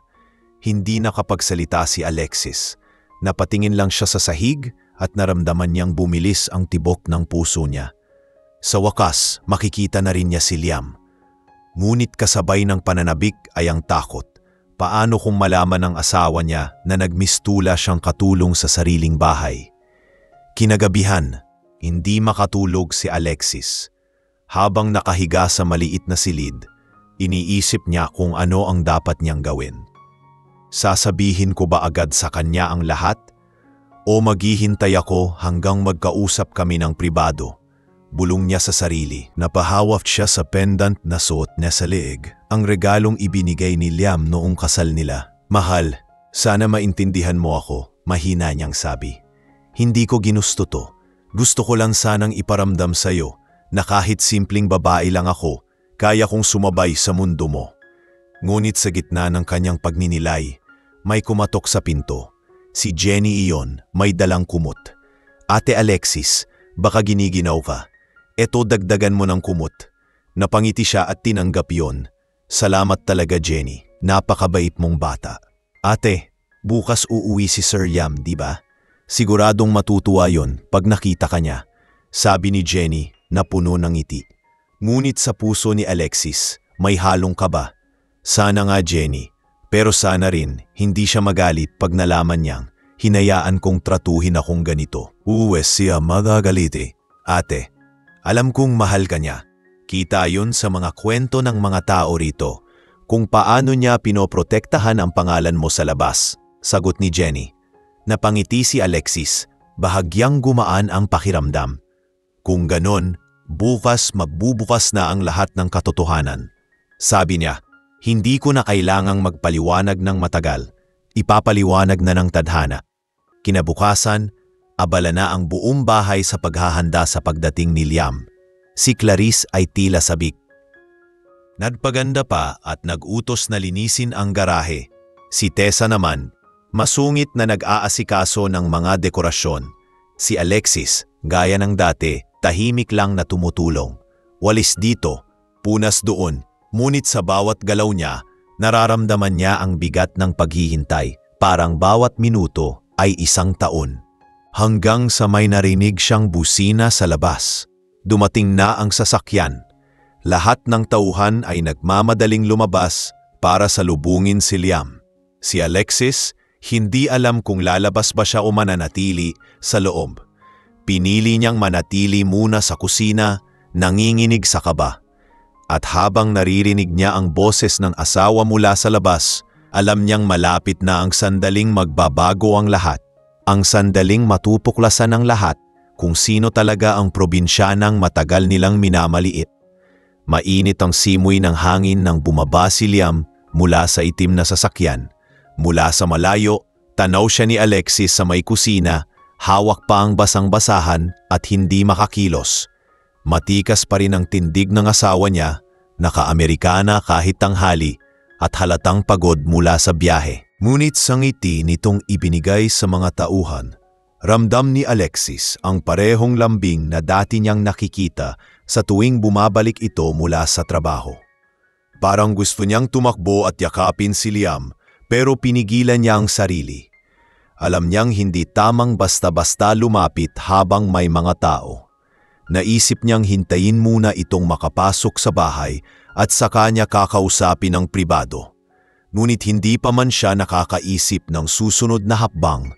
Hindi nakapagsalita si Alexis. Napatingin lang siya sa sahig at naramdaman niyang bumilis ang tibok ng puso niya. Sa wakas, makikita na rin niya si Liam. Ngunit kasabay ng pananabik ay ang takot. Paano kung malaman ng asawa niya na nagmistula siyang katulong sa sariling bahay? Kinagabihan, hindi makatulog si Alexis. Habang nakahiga sa maliit na silid, iniisip niya kung ano ang dapat niyang gawin. Sasabihin ko ba agad sa kanya ang lahat? O maghihintay ako hanggang magkausap kami ng pribado? Bulong niya sa sarili. Napahawak siya sa pendant na suot niya sa leeg, ang regalong ibinigay ni Liam noong kasal nila. Mahal, sana maintindihan mo ako, mahina niyang sabi. Hindi ko ginusto to. Gusto ko lang sanang iparamdam sa'yo na kahit simpleng babae lang ako, kaya kong sumabay sa mundo mo. Ngunit sa gitna ng kanyang pagninilay, may kumatok sa pinto. Si Jenny iyon, may dalang kumot. Ate Alexis, baka giniginaw ka. Eto, dagdagan mo ng kumot. Napangiti siya at tinanggap yon. Salamat talaga, Jenny. Napakabait mong bata. Ate, bukas uuwi si Sir Liam, di ba? Siguradong matutuwa yon pag nakita ka niya, sabi ni Jenny na puno ng ngiti. Ngunit sa puso ni Alexis, may halong kaba. Sana nga, Jenny, pero sana rin hindi siya magalit pag nalaman niyang hinayaan kong tratuhin akong ganito. Uwes siya madagalite. Ate, alam kong mahal ka niya. Kita yun sa mga kwento ng mga tao rito kung paano niya pinoprotektahan ang pangalan mo sa labas, sagot ni Jenny. Napangiti si Alexis, bahagyang gumaan ang pakiramdam. Kung ganon, bukas magbubukas na ang lahat ng katotohanan. Sabi niya, hindi ko na kailangang magpaliwanag ng matagal, ipapaliwanag na ng tadhana. Kinabukasan, abala na ang buong bahay sa paghahanda sa pagdating ni Liam. Si Clarice ay tila sabik. Nagpaganda pa at nag-utos na linisin ang garahe. Si Tessa naman, masungit na nag-aasikaso ng mga dekorasyon. Si Alexis, gaya ng dati, tahimik lang na tumutulong. Walis dito, punas doon, ngunit sa bawat galaw niya, nararamdaman niya ang bigat ng paghihintay. Parang bawat minuto ay isang taon. Hanggang sa may narinig siyang busina sa labas. Dumating na ang sasakyan. Lahat ng tauhan ay nagmamadaling lumabas para salubungin si Liam. Si Alexis, hindi alam kung lalabas ba siya o mananatili sa loob. Pinili niyang manatili muna sa kusina, nanginginig sa kaba. At habang naririnig niya ang boses ng asawa mula sa labas, alam niyang malapit na ang sandaling magbabago ang lahat. Ang sandaling matutuklasan ng lahat kung sino talaga ang probinsyanang matagal nilang minamaliit. Mainit ang simoy ng hangin nang bumaba si Liam mula sa itim na sasakyan. Mula sa malayo, tanaw siya ni Alexis sa may kusina hawak pa ang basang-basahan at hindi makakilos. Matikas pa rin ang tindig ng asawa niya, naka-Amerikana kahit tanghali at halatang pagod mula sa biyahe. Ngunit sa ngiti nitong ibinigay sa mga tauhan, ramdam ni Alexis ang parehong lambing na dati niyang nakikita sa tuwing bumabalik ito mula sa trabaho. Parang gusto niyang tumakbo at yakapin si Liam pero pinigilan niya ang sarili. Alam niyang hindi tamang basta-basta lumapit habang may mga tao. Naisip niyang hintayin muna itong makapasok sa bahay at saka niya kakausapin ng pribado. Ngunit hindi pa man siya nakakaisip ng susunod na hakbang.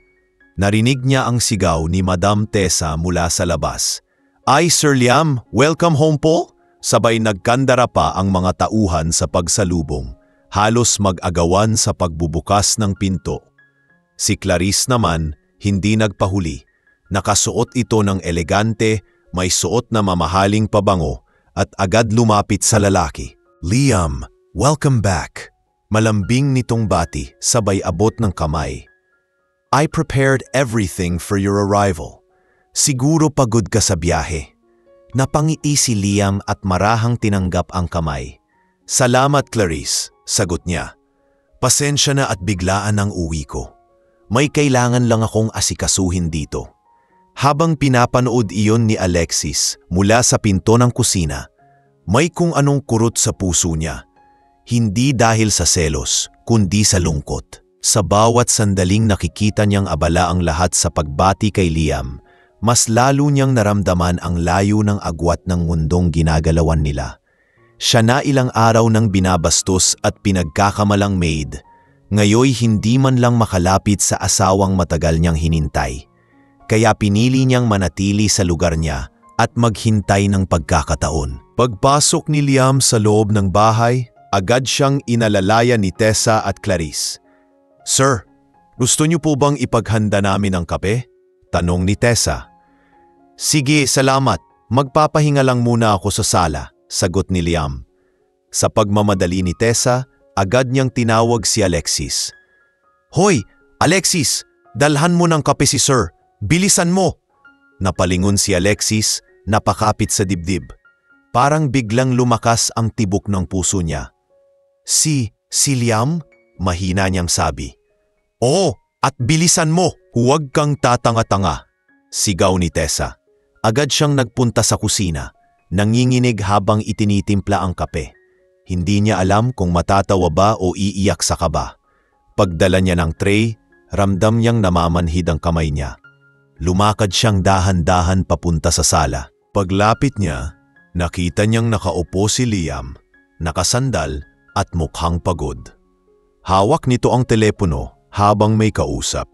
Narinig niya ang sigaw ni Madam Tessa mula sa labas. "Ay, Sir Liam, welcome home po?" Sabay nagkandara pa ang mga tauhan sa pagsalubong, halos mag-agawan sa pagbubukas ng pinto. Si Clarice naman, hindi nagpahuli. Nakasuot ito ng elegante, may suot na mamahaling pabango at agad lumapit sa lalaki. "Liam, welcome back." Malambing nitong bati, sabay abot ng kamay. "I prepared everything for your arrival. Siguro pagod ka sa biyahe." Napangiti si Liam at marahang tinanggap ang kamay. "Salamat, Clarice," sagot niya. "Pasensya na at biglaan ang uwi ko. May kailangan lang akong asikasuhin dito." Habang pinapanood iyon ni Alexis mula sa pinto ng kusina, may kung anong kurot sa puso niya. Hindi dahil sa selos, kundi sa lungkot. Sa bawat sandaling nakikita niyang abala ang lahat sa pagbati kay Liam, mas lalo niyang naramdaman ang layo ng agwat ng mundong ginagalawan nila. Siya na ilang araw nang binabastos at pinagkakamalang maid. Ngayoy hindi man lang makalapit sa asawang matagal niyang hinintay. Kaya pinili niyang manatili sa lugar niya at maghintay ng pagkakataon. Pagpasok ni Liam sa loob ng bahay, agad siyang inalalayan ni Tessa at Clarice. "Sir, gusto niyo po bang ipaghanda namin ang kape?" tanong ni Tessa. "Sige, salamat. Magpapahinga lang muna ako sa sala," sagot ni Liam. Sa pagmamadali ni Tessa, agad niyang tinawag si Alexis. "Hoy, Alexis, dalhan mo ng kape si Sir. Bilisan mo!" Napalingon si Alexis, napakapit sa dibdib. Parang biglang lumakas ang tibok ng puso niya. Si Liam?" mahina niyang sabi. "Oo, at bilisan mo! Huwag kang tatanga-tanga!" sigaw ni Tessa. Agad siyang nagpunta sa kusina, nanginginig habang itinitimpla ang kape. Hindi niya alam kung matatawa ba o iiyak sa kaba. Pagdala niya ng tray, ramdam niyang namamanhid ang kamay niya. Lumakad siyang dahan-dahan papunta sa sala. Paglapit niya, nakita niyang nakaupo si Liam, nakasandal at mukhang pagod. Hawak nito ang telepono habang may kausap.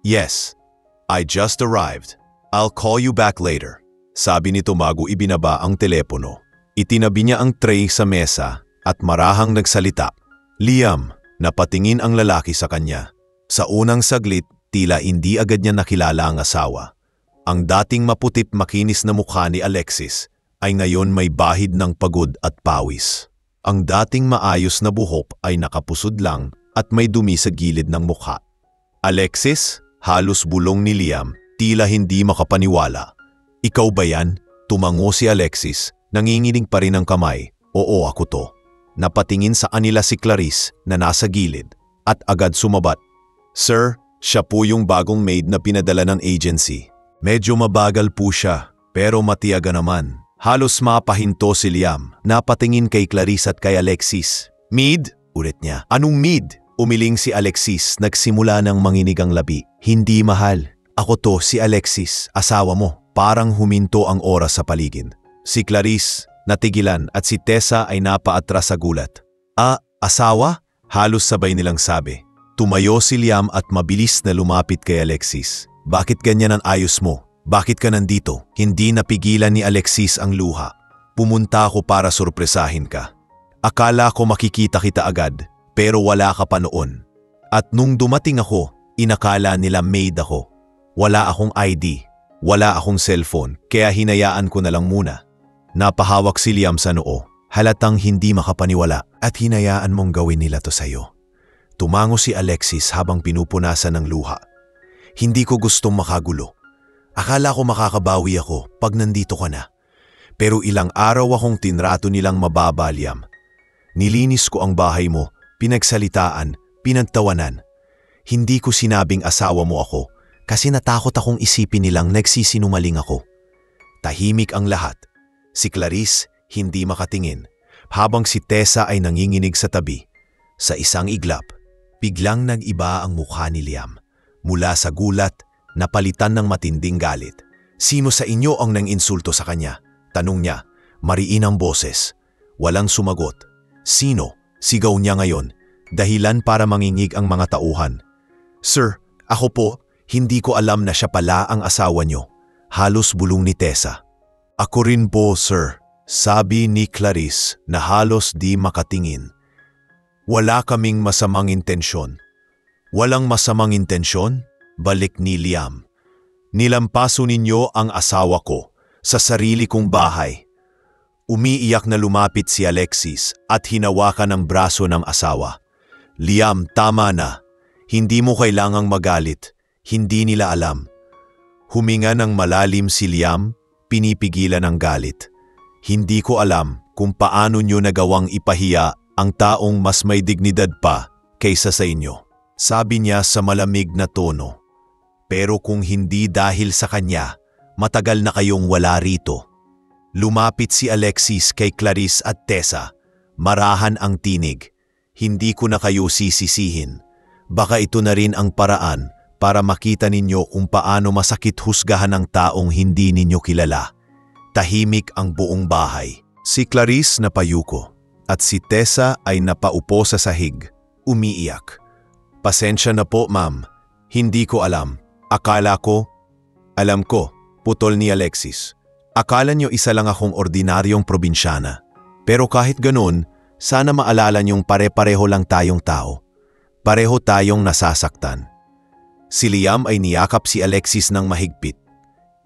"Yes, I just arrived. I'll call you back later," sabi nito bago ibinaba ang telepono. Itinabi niya ang tray sa mesa at marahang nagsalita. "Liam," napatingin ang lalaki sa kanya. Sa unang saglit, tila hindi agad niya nakilala ang asawa. Ang dating maputit makinis na mukha ni Alexis ay ngayon may bahid ng pagod at pawis. Ang dating maayos na buhok ay nakapusod lang at may dumi sa gilid ng mukha. "Alexis?" halos bulong ni Liam, tila hindi makapaniwala. "Ikaw ba yan?" tumango si Alexis, nanginginig pa rin ang kamay. "Oo, ako to." Napatingin sa kanila si Clarice na nasa gilid at agad sumabat. "Sir, siya po yung bagong maid na pinadala ng agency. Medyo mabagal po siya, pero matiyaga naman." Halos mapahinto si Liam, napatingin kay Clarice at kay Alexis. "Maid?" ulit niya. "Anong maid?" umiling si Alexis, nagsimula ng manginig ang labi. "Hindi mahal. Ako to, si Alexis, asawa mo." Parang huminto ang oras sa paligid. Si Clarice, natigilan at si Tessa ay napaatras sa gulat. Asawa?" halos sabay nilang sabi. Tumayo si Liam at mabilis na lumapit kay Alexis. "Bakit ganyan ang ayos mo? Bakit ka nandito?" Hindi napigilan ni Alexis ang luha. "Pumunta ako para sorpresahin ka. Akala ko makikita kita agad, pero wala ka pa noon. At nung dumating ako, inakala nila maid ako. Wala akong ID, wala akong cellphone, kaya hinayaan ko na lang muna." Napahawak si Liam sa noo, halatang hindi makapaniwala. "At hinayaan mong gawin nila to sa'yo?" Tumango si Alexis habang pinupunasan ng luha. Hindi ko gustong makagulo. Akala ko makakabawi ako pag nandito ka na. Pero ilang araw akong tinrato nilang mababa, Liam. Nilinis ko ang bahay mo, pinagsalitaan, pinagtawanan. Hindi ko sinabing asawa mo ako kasi natakot akong isipin nilang nagsisinungaling ako. Tahimik ang lahat. Si Clarice hindi makatingin, habang si Tessa ay nanginginig sa tabi. Sa isang iglap, biglang nag-iba ang mukha ni Liam. Mula sa gulat, napalitan ng matinding galit. Sino sa inyo ang nang-insulto sa kanya? Tanong niya, mariin ang boses. Walang sumagot. Sino? Sigaw niya ngayon. Dahilan para mangingig ang mga tauhan. Sir, ako po, hindi ko alam na siya pala ang asawa niyo. Halos bulong ni Tessa. Ako rin po, sir. Sabi ni Clarice na halos di makatingin. Wala kaming masamang intensyon. Walang masamang intensyon? Balik ni Liam. Nilampaso ninyo ang asawa ko sa sarili kong bahay. Umiiyak na lumapit si Alexis at hinawakan ang braso ng asawa. Liam, tama na. Hindi mo kailangang magalit. Hindi nila alam. Huminga ng malalim si Liam, pinipigilan ang galit. Hindi ko alam kung paano nyo nagawang ipahiya ang taong mas may dignidad pa kaysa sa inyo. Sabi niya sa malamig na tono. Pero kung hindi dahil sa kanya, matagal na kayong wala rito. Lumapit si Alexis kay Clarice at Tessa. Marahan ang tinig. Hindi ko na kayo sisisihin. Baka ito na rin ang paraan para makita ninyo kung paano masakit husgahan ng taong hindi ninyo kilala. Tahimik ang buong bahay. Si Clarice napayuko at si Tessa ay napaupo sa sahig, umiiyak. Pasensya na po, ma'am. Hindi ko alam. Akala ko, alam ko, putol ni Alexis. Akala niyo isa lang akong ordinaryong probinsyana. Pero kahit ganun, sana maalala niyong pare-pareho lang tayong tao. Pareho tayong nasasaktan. Si Liam ay niyakap si Alexis ng mahigpit.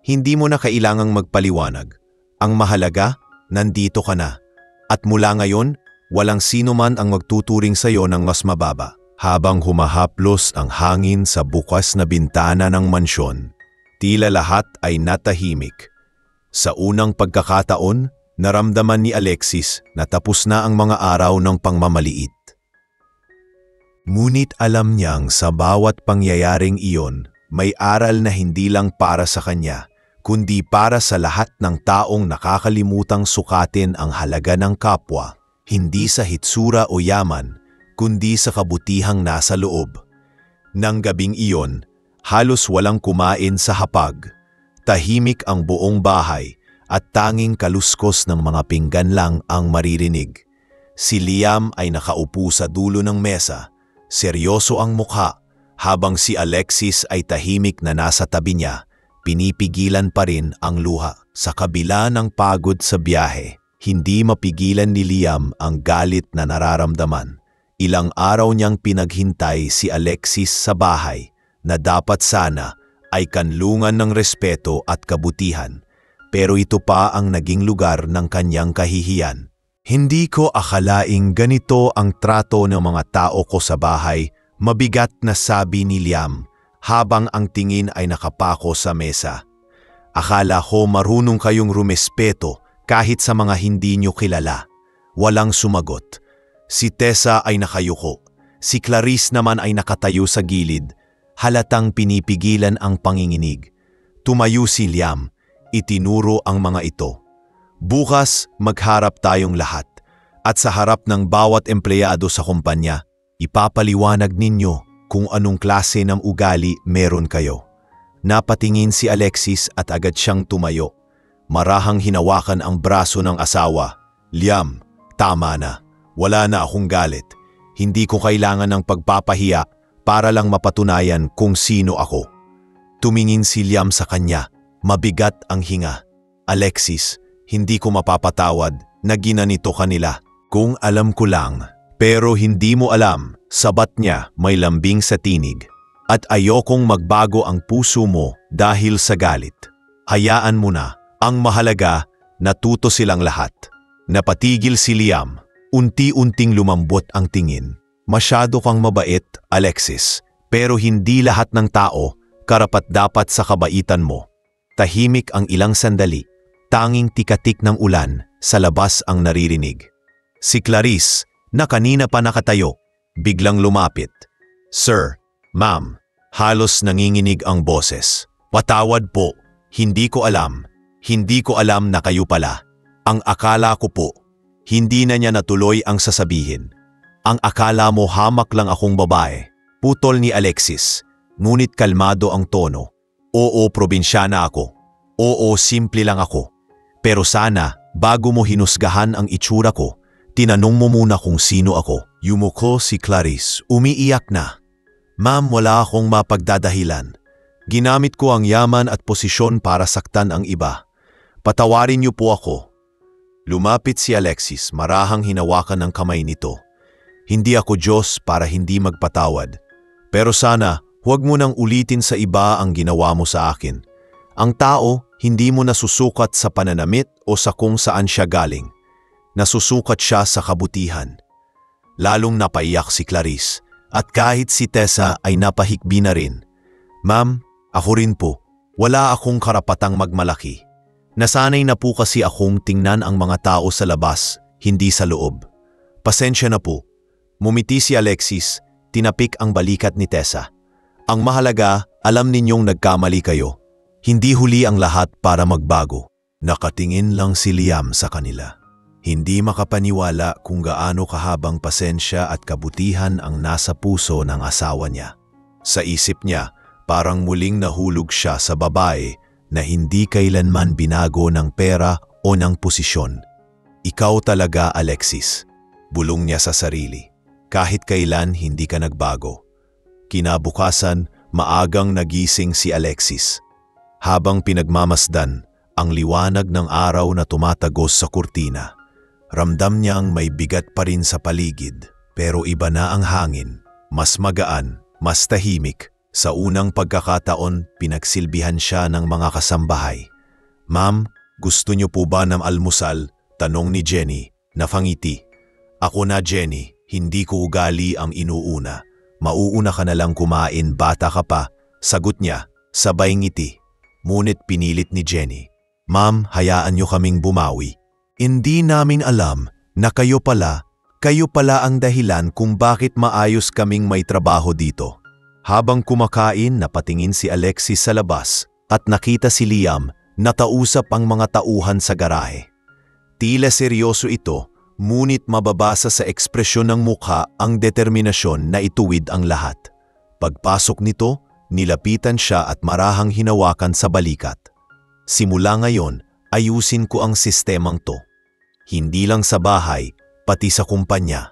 Hindi mo na kailangang magpaliwanag. Ang mahalaga, nandito ka na. At mula ngayon, walang sino man ang magtuturing sa iyo ng mas mababa. Habang humahaplos ang hangin sa bukas na bintana ng mansyon, tila lahat ay natahimik. Sa unang pagkakataon, naramdaman ni Alexis na tapos na ang mga araw ng pangmamaliit. Ngunit alam niyang sa bawat pangyayaring iyon, may aral na hindi lang para sa kanya, kundi para sa lahat ng taong nakakalimutang sukatin ang halaga ng kapwa, hindi sa hitsura o yaman, kundi sa kabutihang nasa loob. Nang gabing iyon, halos walang kumain sa hapag. Tahimik ang buong bahay at tanging kaluskos ng mga pinggan lang ang maririnig. Si Liam ay nakaupo sa dulo ng mesa, seryoso ang mukha, habang si Alexis ay tahimik na nasa tabi niya, pinipigilan pa rin ang luha. Sa kabila ng pagod sa biyahe, hindi mapigilan ni Liam ang galit na nararamdaman. Ilang araw niyang pinaghintay si Alexis sa bahay na dapat sana ay kanlungan ng respeto at kabutihan, pero ito pa ang naging lugar ng kanyang kahihiyan. Hindi ko akalaing ganito ang trato ng mga tao ko sa bahay, mabigat na sabi ni Liam habang ang tingin ay nakapako sa mesa. Akala ko marunong kayong rumespeto kahit sa mga hindi nyo kilala. Walang sumagot. Si Tessa ay nakayuko. Si Clarice naman ay nakatayo sa gilid, halatang pinipigilan ang panginginig. Tumayo si Liam, itinuro ang mga ito. Bukas, magharap tayong lahat. At sa harap ng bawat empleyado sa kumpanya, ipapaliwanag ninyo kung anong klase ng ugali meron kayo. Napatingin si Alexis at agad siyang tumayo. Marahang hinawakan ang braso ng asawa. Liam, tama na. Wala na akong galit. Hindi ko kailangan ng pagpapahiya para lang mapatunayan kung sino ako. Tumingin si Liam sa kanya. Mabigat ang hinga. Alexis, hindi ko mapapatawad na ginanito kanila. Kung alam ko lang, pero hindi mo alam, sabat niya may lambing sa tinig. At ayokong magbago ang puso mo dahil sa galit. Hayaan mo na, ang mahalaga, natuto silang lahat. Napatigil si Liam, unti-unting lumambot ang tingin. Masyado kang mabait, Alexis, pero hindi lahat ng tao karapat-dapat sa kabaitan mo. Tahimik ang ilang sandali, tanging tikatik ng ulan sa labas ang naririnig. Si Clarice, na kanina pa nakatayo, biglang lumapit. "Sir, ma'am," halos nanginginig ang boses. "Patawad po, hindi ko alam na kayo pala. Ang akala ko po." Hindi na niya natuloy ang sasabihin. "Ang akala mo hamak lang akong babae." Putol ni Alexis, ngunit kalmado ang tono. "Oo, probinsyana ako. Oo, simple lang ako. Pero sana, bago mo hinusgahan ang itsura ko, tinanong mo muna kung sino ako." Yumuko si Clarice, umiiyak na. "Ma'am, wala akong mapagdadahilan. Ginamit ko ang yaman at posisyon para saktan ang iba. Patawarin niyo po ako." Lumapit si Alexis, marahang hinawakan ng kamay nito. "Hindi ako Diyos para hindi magpatawad. Pero sana, huwag mo nang ulitin sa iba ang ginawa mo sa akin. Ang tao, hindi mo nasusukat sa pananamit o sa kung saan siya galing. Nasusukat siya sa kabutihan." Lalong napaiyak si Clarice, at kahit si Tessa ay napahikbi na rin. "Ma'am, ako rin po. Wala akong karapatang magmalaki. Nasanay na po kasi akong tingnan ang mga tao sa labas, hindi sa loob. Pasensya na po." Mumiti si Alexis, tinapik ang balikat ni Tessa. "Ang mahalaga, alam ninyong nagkamali kayo. Hindi huli ang lahat para magbago." Nakatingin lang si Liam sa kanila. Hindi makapaniwala kung gaano kahabang pasensya at kabutihan ang nasa puso ng asawa niya. Sa isip niya, parang muling nahulog siya sa babae na hindi kailanman binago ng pera o ng posisyon. "Ikaw talaga, Alexis," bulong niya sa sarili. "Kahit kailan hindi ka nagbago." Kinabukasan, maagang nagising si Alexis. Habang pinagmamasdan ang liwanag ng araw na tumatagos sa kurtina, ramdam niyang may bigat pa rin sa paligid, pero iba na ang hangin, mas magaan, mas tahimik. Sa unang pagkakataon, pinagsilbihan siya ng mga kasambahay. "Ma'am, gusto niyo po ba ng almusal?" tanong ni Jenny, nafangiti. "Ako na, Jenny, hindi ko ugali ang inuuna. Mauuna ka na lang kumain, bata ka pa," sagot niya, sabay ngiti. Ngunit pinilit ni Jenny, "Ma'am, hayaan niyo kaming bumawi. Hindi namin alam na kayo pala ang dahilan kung bakit maayos kaming may trabaho dito." Habang kumakain, napatingin si Alexis sa labas at nakita si Liam na tausap ang mga tauhan sa garahe. Tila seryoso ito, ngunit mababasa sa ekspresyon ng mukha ang determinasyon na ituwid ang lahat. Pagpasok nito, nilapitan siya at marahang hinawakan sa balikat. "Simula ngayon, ayusin ko ang sistemang to. Hindi lang sa bahay, pati sa kumpanya.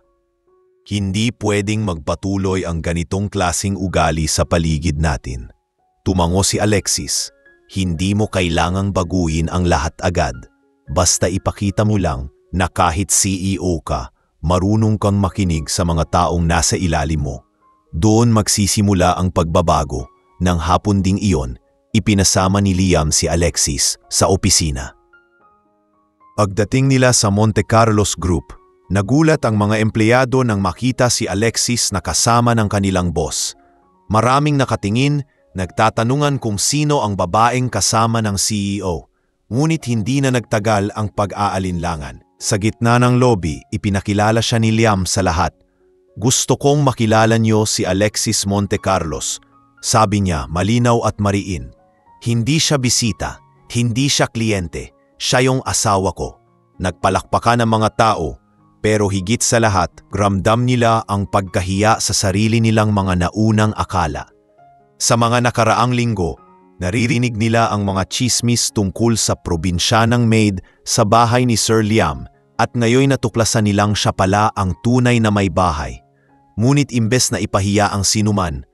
Hindi pwedeng magpatuloy ang ganitong klasing ugali sa paligid natin." Tumango si Alexis. "Hindi mo kailangang baguhin ang lahat agad. Basta ipakita mo lang na kahit CEO ka, marunong kang makinig sa mga taong nasa ilalim mo. Doon magsisimula ang pagbabago." Nang hapon ding iyon, ipinasama ni Liam si Alexis sa opisina. Pagdating nila sa Monte Carlos Group, nagulat ang mga empleyado nang makita si Alexis na kasama ng kanilang boss. Maraming nakatingin, nagtatanungan kung sino ang babaeng kasama ng CEO. Ngunit hindi na nagtagal ang pag-aalinlangan. Sa gitna ng lobby, ipinakilala siya ni Liam sa lahat. "Gusto kong makilala niyo si Alexis Monte Carlos," sabi niya malinaw at mariin. "Hindi siya bisita, hindi siya kliyente. Siya yung asawa ko." Nagpalakpakan ang mga tao, pero higit sa lahat, ramdam nila ang pagkahiya sa sarili nilang mga naunang akala. Sa mga nakaraang linggo, naririnig nila ang mga chismis tungkol sa probinsyanang maid sa bahay ni Sir Liam at ngayon natuklasan nilang siya pala ang tunay na may bahay. Ngunit imbes na ipahiya ang sinuman,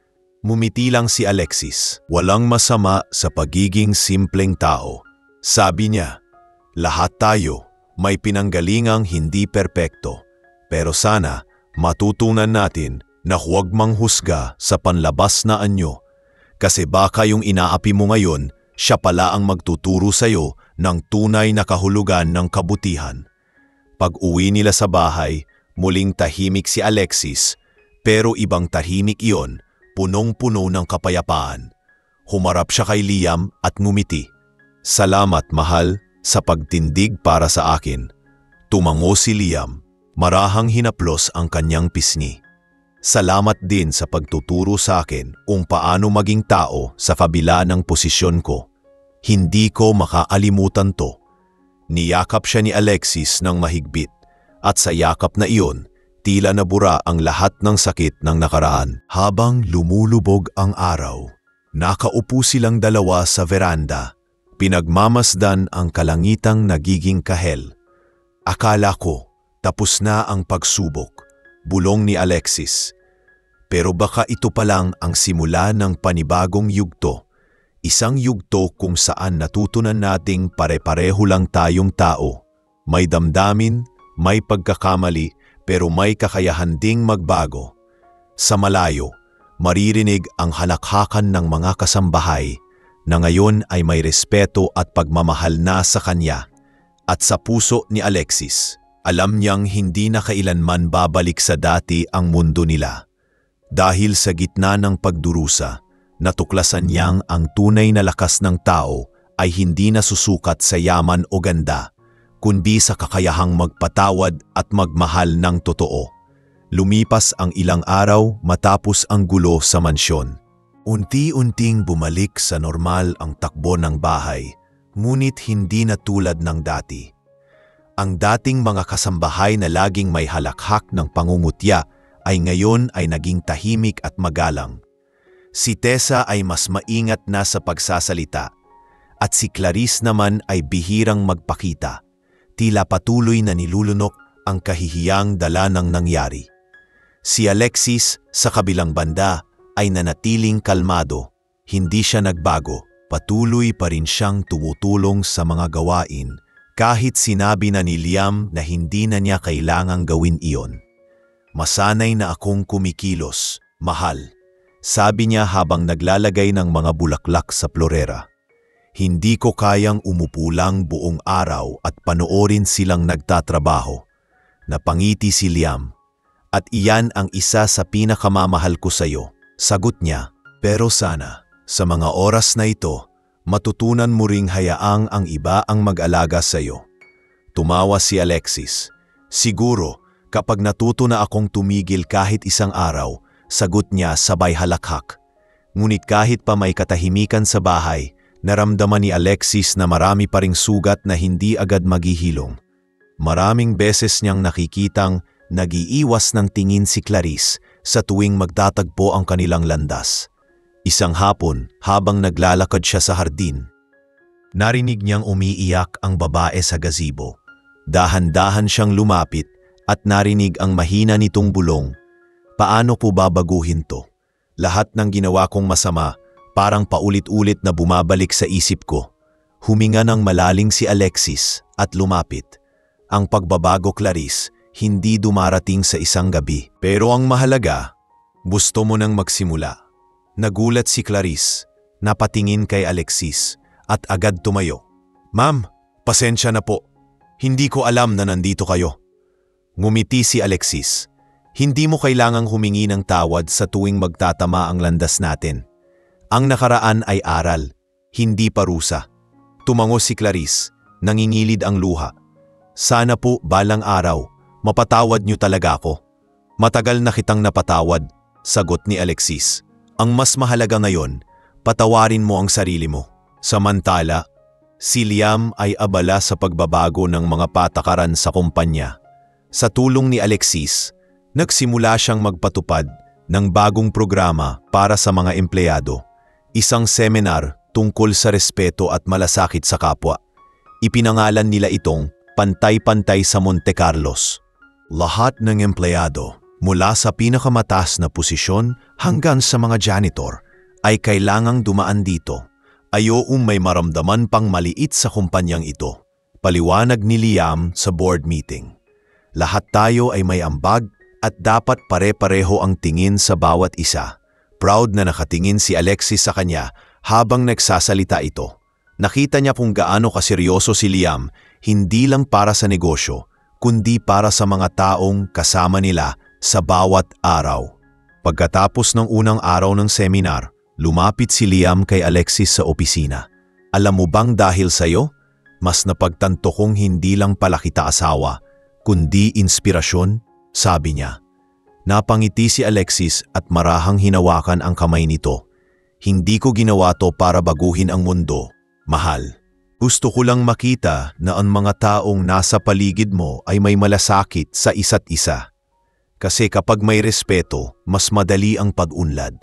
mumiti lang si Alexis. "Walang masama sa pagiging simpleng tao," sabi niya. "Lahat tayo may pinanggalingang hindi perpekto, pero sana matutunan natin na huwag manghusga sa panlabas na anyo, kasi baka yung inaapi mo ngayon, siya pala ang magtuturo sa'yo ng tunay na kahulugan ng kabutihan." Pag-uwi nila sa bahay, muling tahimik si Alexis, pero ibang tahimik iyon, punong-puno ng kapayapaan. Humarap siya kay Liam at ngumiti. Salamat, mahal, sa pagtindig para sa akin. Tumango si Liam. Marahang hinaplos ang kanyang pisngi. Salamat din sa pagtuturo sa akin kung paano maging tao sa kabila ng posisyon ko. Hindi ko makaalimutan to. Niyakap siya ni Alexis ng mahigpit at sa yakap na iyon, tila nabura ang lahat ng sakit ng nakaraan. Habang lumulubog ang araw, nakaupo silang dalawa sa veranda. Pinagmamasdan ang kalangitang nagiging kahel. Akala ko, tapos na ang pagsubok, bulong ni Alexis. Pero baka ito pa lang ang simula ng panibagong yugto. Isang yugto kung saan natutunan nating pare-pareho lang tayong tao. May damdamin, may pagkakamali, pero may kakayahan ding magbago. Sa malayo, maririnig ang halakhakan ng mga kasambahay na ngayon ay may respeto at pagmamahal na sa kanya. At sa puso ni Alexis, alam niyang hindi na kailanman babalik sa dati ang mundo nila. Dahil sa gitna ng pagdurusa, natuklasan niyang ang tunay na lakas ng tao ay hindi nasusukat sa yaman o ganda, kundi sa kakayahang magpatawad at magmahal ng totoo. Lumipas ang ilang araw matapos ang gulo sa mansyon. Unti-unting bumalik sa normal ang takbo ng bahay, ngunit hindi na tulad ng dati. Ang dating mga kasambahay na laging may halakhak ng pangungutya ay ngayon ay naging tahimik at magalang. Si Tessa ay mas maingat na sa pagsasalita at si Clarice naman ay bihirang magpakita. Tila patuloy na nilulunok ang kahihiyang dala ng nangyari. Si Alexis sa kabilang banda ay nanatiling kalmado. Hindi siya nagbago. Patuloy pa rin siyang tumutulong sa mga gawain kahit sinabi na ni Liam na hindi na niya kailangang gawin iyon. Masanay na akong kumikilos, mahal. Sabi niya habang naglalagay ng mga bulaklak sa florera. Hindi ko kayang umupo lang buong araw at panoorin silang nagtatrabaho. Napangiti si Liam. At iyan ang isa sa pinakamamahal ko sa iyo. Sagot niya, pero sana, sa mga oras na ito, matutunan mo ring hayaang ang iba ang mag-alaga sa iyo. Tumawa si Alexis. Siguro, kapag natuto na akong tumigil kahit isang araw, sagot niya sabay halakhak. Ngunit kahit pa may katahimikan sa bahay, naramdaman ni Alexis na marami pa ring sugat na hindi agad maghihilom. Maraming beses niyang nakikitang nag-iiwas ng tingin si Clarice sa tuwing magtatagpo ang kanilang landas. Isang hapon, habang naglalakad siya sa hardin, narinig niyang umiiyak ang babae sa gazebo. Dahan-dahan siyang lumapit at narinig ang mahina nitong bulong. Paano po babaguhin to? Lahat ng ginawa kong masama, parang paulit-ulit na bumabalik sa isip ko. Huminga ng malaling si Alexis at lumapit. Ang pagbabago, Clarice, hindi dumarating sa isang gabi. Pero ang mahalaga, gusto mo nang magsimula. Nagulat si Clarice, napatingin kay Alexis at agad tumayo. Ma'am, pasensya na po. Hindi ko alam na nandito kayo. Ngumiti si Alexis. Hindi mo kailangang humingi ng tawad sa tuwing magtatama ang landas natin. Ang nakaraan ay aral, hindi parusa. Tumango si Clarice, nangingilid ang luha. Sana po balang araw, mapatawad niyo talaga ako. Matagal na kitang napatawad, sagot ni Alexis. Ang mas mahalaga ngayon, patawarin mo ang sarili mo. Samantala, si Liam ay abala sa pagbabago ng mga patakaran sa kumpanya. Sa tulong ni Alexis, nagsimula siyang magpatupad ng bagong programa para sa mga empleyado. Isang seminar tungkol sa respeto at malasakit sa kapwa. Ipinangalan nila itong Pantay-Pantay sa Monte Carlos. Lahat ng empleyado, mula sa pinakamataas na posisyon hanggang sa mga janitor, ay kailangang dumaan dito. Ayaw may maramdaman pang maliit sa kumpanyang ito. Paliwanag ni Liam sa board meeting. Lahat tayo ay may ambag at dapat pare-pareho ang tingin sa bawat isa. Proud na nakatingin si Alexis sa kanya habang nagsasalita ito. Nakita niya kung gaano kaseryoso si Liam, hindi lang para sa negosyo, kundi para sa mga taong kasama nila sa bawat araw. Pagkatapos ng unang araw ng seminar, Lumapit si Liam kay Alexis sa opisina. Alam mo bang dahil sa'yo, mas napagtanto kong hindi lang pala kita asawa, kundi inspirasyon, sabi niya. Napangiti si Alexis at marahang hinawakan ang kamay nito. Hindi ko ginawa to para baguhin ang mundo, mahal. Gusto ko lang makita na ang mga taong nasa paligid mo ay may malasakit sa isa't isa. Kasi kapag may respeto, mas madali ang pag-unlad.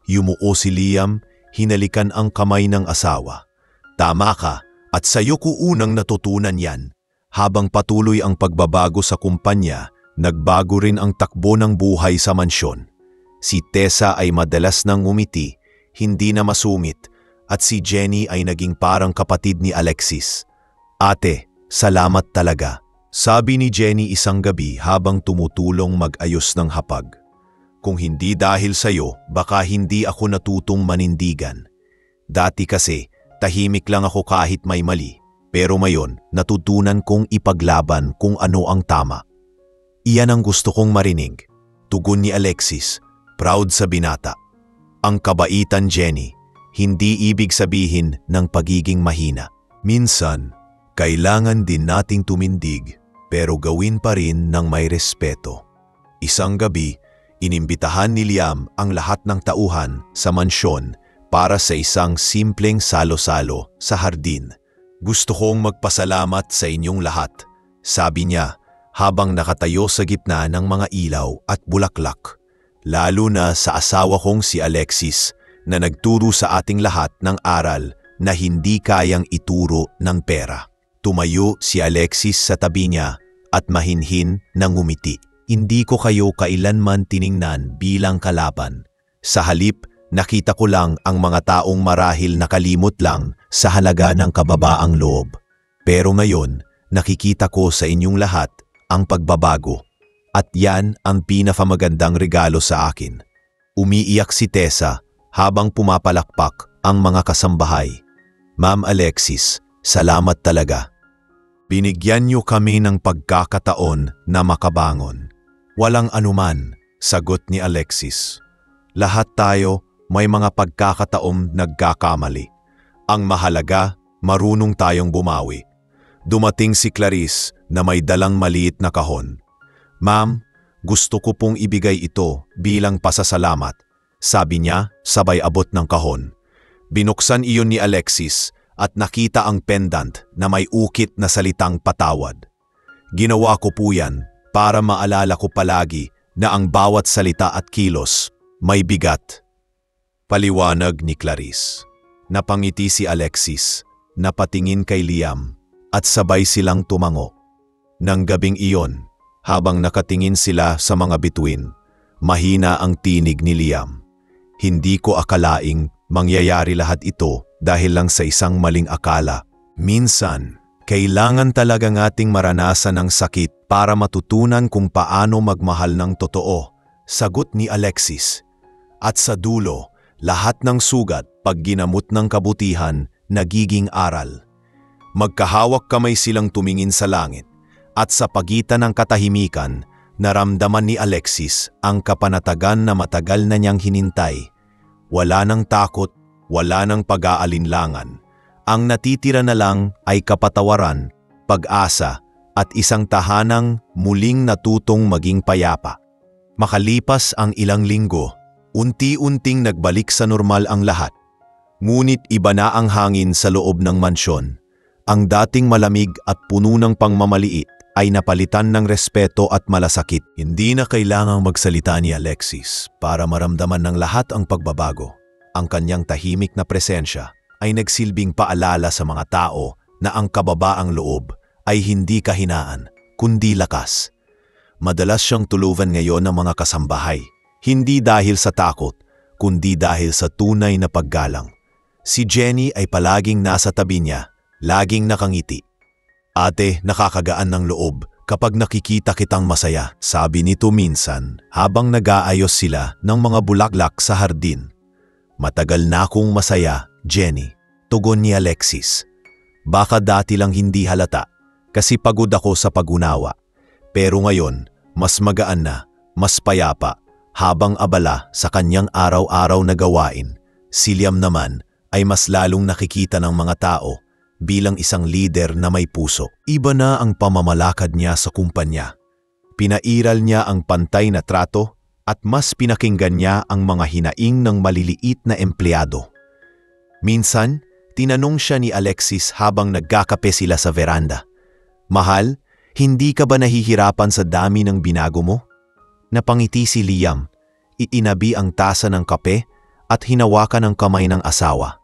Yumuo si Liam, hinalikan ang kamay ng asawa. Tama ka, at sa'yo ko unang natutunan yan. Habang patuloy ang pagbabago sa kumpanya, nagbago rin ang takbo ng buhay sa mansyon. Si Tessa ay madalas nang umiti, hindi na masumit, at si Jenny ay naging parang kapatid ni Alexis. Ate, salamat talaga, sabi ni Jenny isang gabi habang tumutulong mag-ayos ng hapag. Kung hindi dahil sa'yo, baka hindi ako natutong manindigan. Dati kasi, tahimik lang ako kahit may mali, pero ngayon natutunan kong ipaglaban kung ano ang tama. Iyan ang gusto kong marinig, tugon ni Alexis, proud sa binata. Ang kabaitan, Jenny, hindi ibig sabihin ng pagiging mahina. Minsan, kailangan din nating tumindig pero gawin pa rin ng may respeto. Isang gabi, inimbitahan ni Liam ang lahat ng tauhan sa mansyon para sa isang simpleng salo-salo sa hardin. Gusto kong magpasalamat sa inyong lahat, sabi niya habang nakatayo sa gitna ng mga ilaw at bulaklak. Lalo na sa asawa kong si Alexis na nagturo sa ating lahat ng aral na hindi kayang ituro ng pera. Tumayo si Alexis sa tabi niya at mahinhin na ngumiti. Hindi ko kayo kailanman tiningnan bilang kalaban. Sa halip, nakita ko lang ang mga taong marahil nakalimot lang sa halaga ng kababaang loob. Pero ngayon, nakikita ko sa inyong lahat ang pagbabago. At yan ang pinakamagandang regalo sa akin. Umiiyak si Tessa habang pumapalakpak ang mga kasambahay. Ma'am Alexis, salamat talaga. Binigyan niyo kami ng pagkakataon na makabangon. Walang anuman, sagot ni Alexis. Lahat tayo may mga pagkakataong nagkakamali. Ang mahalaga, marunong tayong bumawi. Dumating si Clarice na may dalang maliit na kahon. Ma'am, gusto ko pong ibigay ito bilang pasasalamat, sabi niya sabay abot ng kahon. Binuksan iyon ni Alexis at nakita ang pendant na may ukit na salitang patawad. Ginawa ko po yan para maalala ko palagi na ang bawat salita at kilos may bigat. Paliwanag ni Clarice. Napangiti si Alexis, napatingin kay Liam at sabay silang tumango. Nang gabing iyon, habang nakatingin sila sa mga bituin, mahina ang tinig ni Liam. Hindi ko akalaing mangyayari lahat ito dahil lang sa isang maling akala. Minsan, kailangan talagang ating maranasan ang sakit para matutunan kung paano magmahal ng totoo, sagot ni Alexis. At sa dulo, lahat ng sugat pag ginamot ng kabutihan nagiging aral. Magkahawak kamay silang tumingin sa langit at sa pagitan ng katahimikan, naramdaman ni Alexis ang kapanatagan na matagal na niyang hinintay. Wala nang takot, wala nang pag-aalinlangan. Ang natitira na lang ay kapatawaran, pag-asa at isang tahanang muling natutong maging payapa. Makalipas ang ilang linggo, unti-unting nagbalik sa normal ang lahat. Ngunit iba na ang hangin sa loob ng mansyon. Ang dating malamig at puno ng pangmamaliit ay napalitan ng respeto at malasakit. Hindi na kailangang magsalita ni Alexis para maramdaman ng lahat ang pagbabago. Ang kanyang tahimik na presensya ay nagsilbing paalala sa mga tao na ang kababaang loob ay hindi kahinaan, kundi lakas. Madalas siyang tuluvan ngayon ng mga kasambahay, hindi dahil sa takot, kundi dahil sa tunay na paggalang. Si Jenny ay palaging nasa tabi niya, laging nakangiti. Ate, nakakagaan ng loob kapag nakikita kitang masaya, sabi nito minsan habang nag-aayos sila ng mga bulaklak sa hardin. Matagal na akong masaya, Jenny, tugon ni Alexis. Baka dati lang hindi halata kasi pagod ako sa pag-unawa. Pero ngayon, mas magaan na, mas payapa habang abala sa kanyang araw-araw na gawain. Si Liam naman ay mas lalong nakikita ng mga tao bilang isang leader na may puso. Iba na ang pamamalakad niya sa kumpanya. Pinairal niya ang pantay na trato at mas pinakinggan niya ang mga hinaing ng maliliit na empleyado. Minsan, tinanong siya ni Alexis habang nagkakape sila sa veranda, "Mahal, hindi ka ba nahihirapan sa dami ng binago mo?" Napangiti si Liam, iinabi ang tasa ng kape at hinawakan ang kamay ng asawa.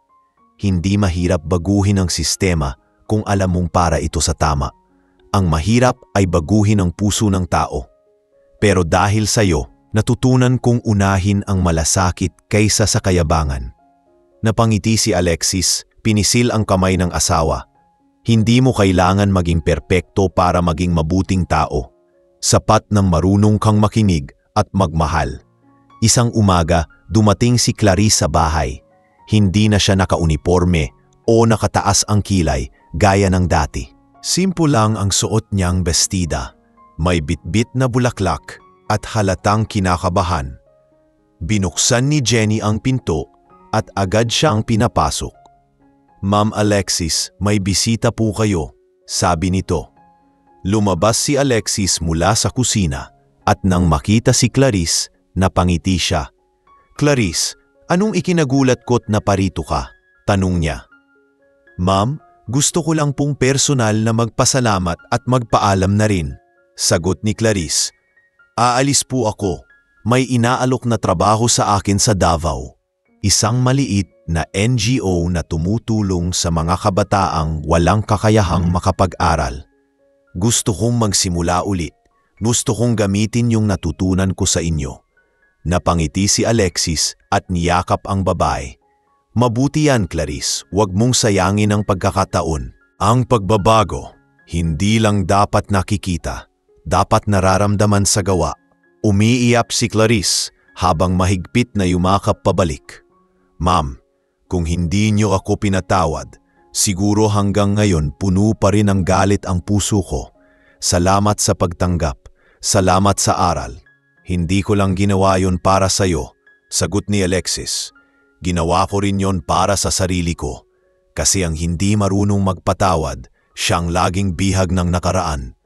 Hindi mahirap baguhin ang sistema kung alam mong para ito sa tama. Ang mahirap ay baguhin ang puso ng tao. Pero dahil sa'yo, natutunan kong unahin ang malasakit kaysa sa kayabangan. Napangiti si Alexis, pinisil ang kamay ng asawa. Hindi mo kailangan maging perpekto para maging mabuting tao. Sapat ng marunong kang makinig at magmahal. Isang umaga, dumating si Clarice sa bahay. Hindi na siya nakauniporme o nakataas ang kilay gaya ng dati. Simple lang ang suot niyang bestida. May bitbit na bulaklak at halatang kinakabahan. Binuksan ni Jenny ang pinto at agad siyang pinapasok. "Ma'am Alexis, may bisita po kayo," sabi nito. Lumabas si Alexis mula sa kusina at nang makita si Clarice, napangiti siya. "Clarice, anong ikinagulat ko't naparito ka?" tanong niya. "Ma'am, gusto ko lang pong personal na magpasalamat at magpaalam na rin," sagot ni Clarice. "Aalis po ako. May inaalok na trabaho sa akin sa Davao. Isang maliit na NGO na tumutulong sa mga kabataang walang kakayahang makapag-aral. Gusto kong magsimula ulit. Gusto kong gamitin yung natutunan ko sa inyo." Napangiti si Alexis at niyakap ang babae. "Mabuti yan, Clarice. Huwag mong sayangin ang pagkakataon. Ang pagbabago, hindi lang dapat nakikita, dapat nararamdaman sa gawa." Umiiyak si Clarice habang mahigpit na yumakap pabalik. "Ma'am, kung hindi niyo ako pinatawad, siguro hanggang ngayon puno pa rin ng galit ang puso ko. Salamat sa pagtanggap. Salamat sa aral. Hindi ko lang ginawa yon para sa'yo," sagot ni Alexis. "Ginawa ko rin yon para sa sarili ko. Kasi ang hindi marunong magpatawad, siyang laging bihag ng nakaraan."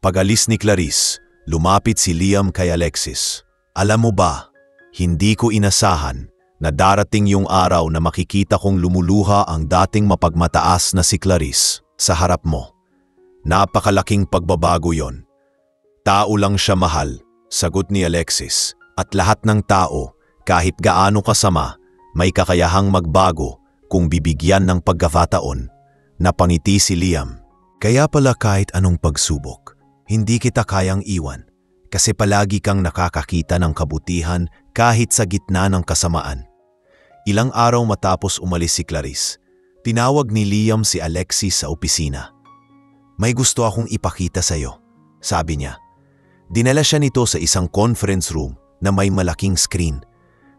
Pag-alis ni Clarice, lumapit si Liam kay Alexis. "Alam mo ba, hindi ko inasahan na darating yung araw na makikita kong lumuluha ang dating mapagmataas na si Clarice sa harap mo. Napakalaking pagbabago yon." "Tao lang siya, mahal," sagot ni Alexis. "At lahat ng tao, kahit gaano kasama, may kakayahang magbago kung bibigyan ng pagkakataon." Napangiti si Liam. "Kaya pala kahit anong pagsubok, hindi kita kayang iwan. Kasi palagi kang nakakakita ng kabutihan kahit sa gitna ng kasamaan." Ilang araw matapos umalis si Clarice, tinawag ni Liam si Alexis sa opisina. "May gusto akong ipakita sa'yo," sabi niya. Dinala siya nito sa isang conference room na may malaking screen.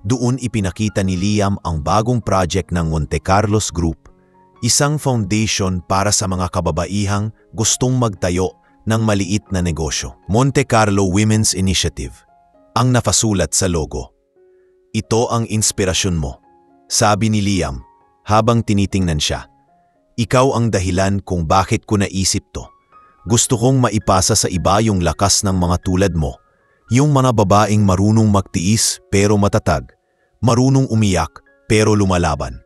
Doon ipinakita ni Liam ang bagong project ng Monte Carlos Group, isang foundation para sa mga kababaihang gustong magtayo ng maliit na negosyo. Monte Carlo Women's Initiative, ang nafasulat sa logo. "Ito ang inspirasyon mo," sabi ni Liam habang tinitingnan siya. "Ikaw ang dahilan kung bakit ko naisip to. Gusto kong maipasa sa iba yung lakas ng mga tulad mo, yung mga babaeng marunong magtiis pero matatag, marunong umiyak pero lumalaban."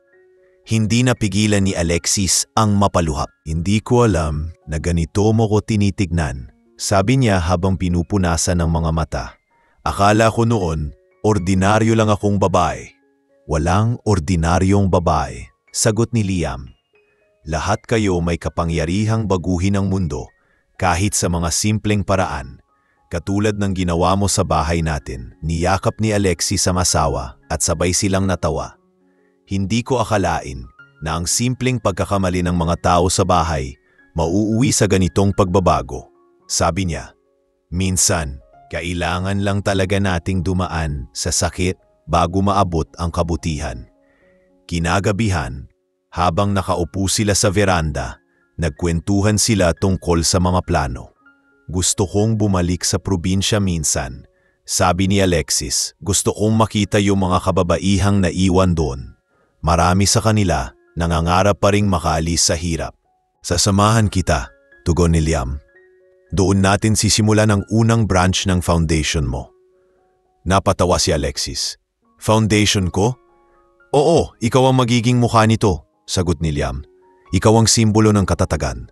Hindi napigilan ni Alexis ang mapaluhap. "Hindi ko alam na ganito mo ko tinitignan," sabi niya habang pinupunasan ng mga mata. "Akala ko noon, ordinaryo lang akong babae." "Walang ordinaryong babae," sagot ni Liam. "Lahat kayo may kapangyarihang baguhin ang mundo kahit sa mga simpleng paraan. Katulad ng ginawa mo sa bahay natin." Niyakap ni Alexis ang asawa at sabay silang natawa. "Hindi ko akalain na ang simpleng pagkakamali ng mga tao sa bahay mauuwi sa ganitong pagbabago," sabi niya. "Minsan, kailangan lang talaga nating dumaan sa sakit bago maabot ang kabutihan." Kinagabihan, habang nakaupo sila sa veranda, nagkwentuhan sila tungkol sa mga plano. "Gusto kong bumalik sa probinsya minsan," sabi ni Alexis. "Gusto kong makita yung mga kababaihang naiwan doon. Marami sa kanila nangangarap pa ring makaalis sa hirap. Sasamahan kita, tugon ni Liam. Doon natin sisimulan ang unang branch ng foundation mo. Napatawa si Alexis. Foundation ko? Oo, ikaw ang magiging mukha nito, sagot ni Liam. Ikaw ang simbolo ng katatagan.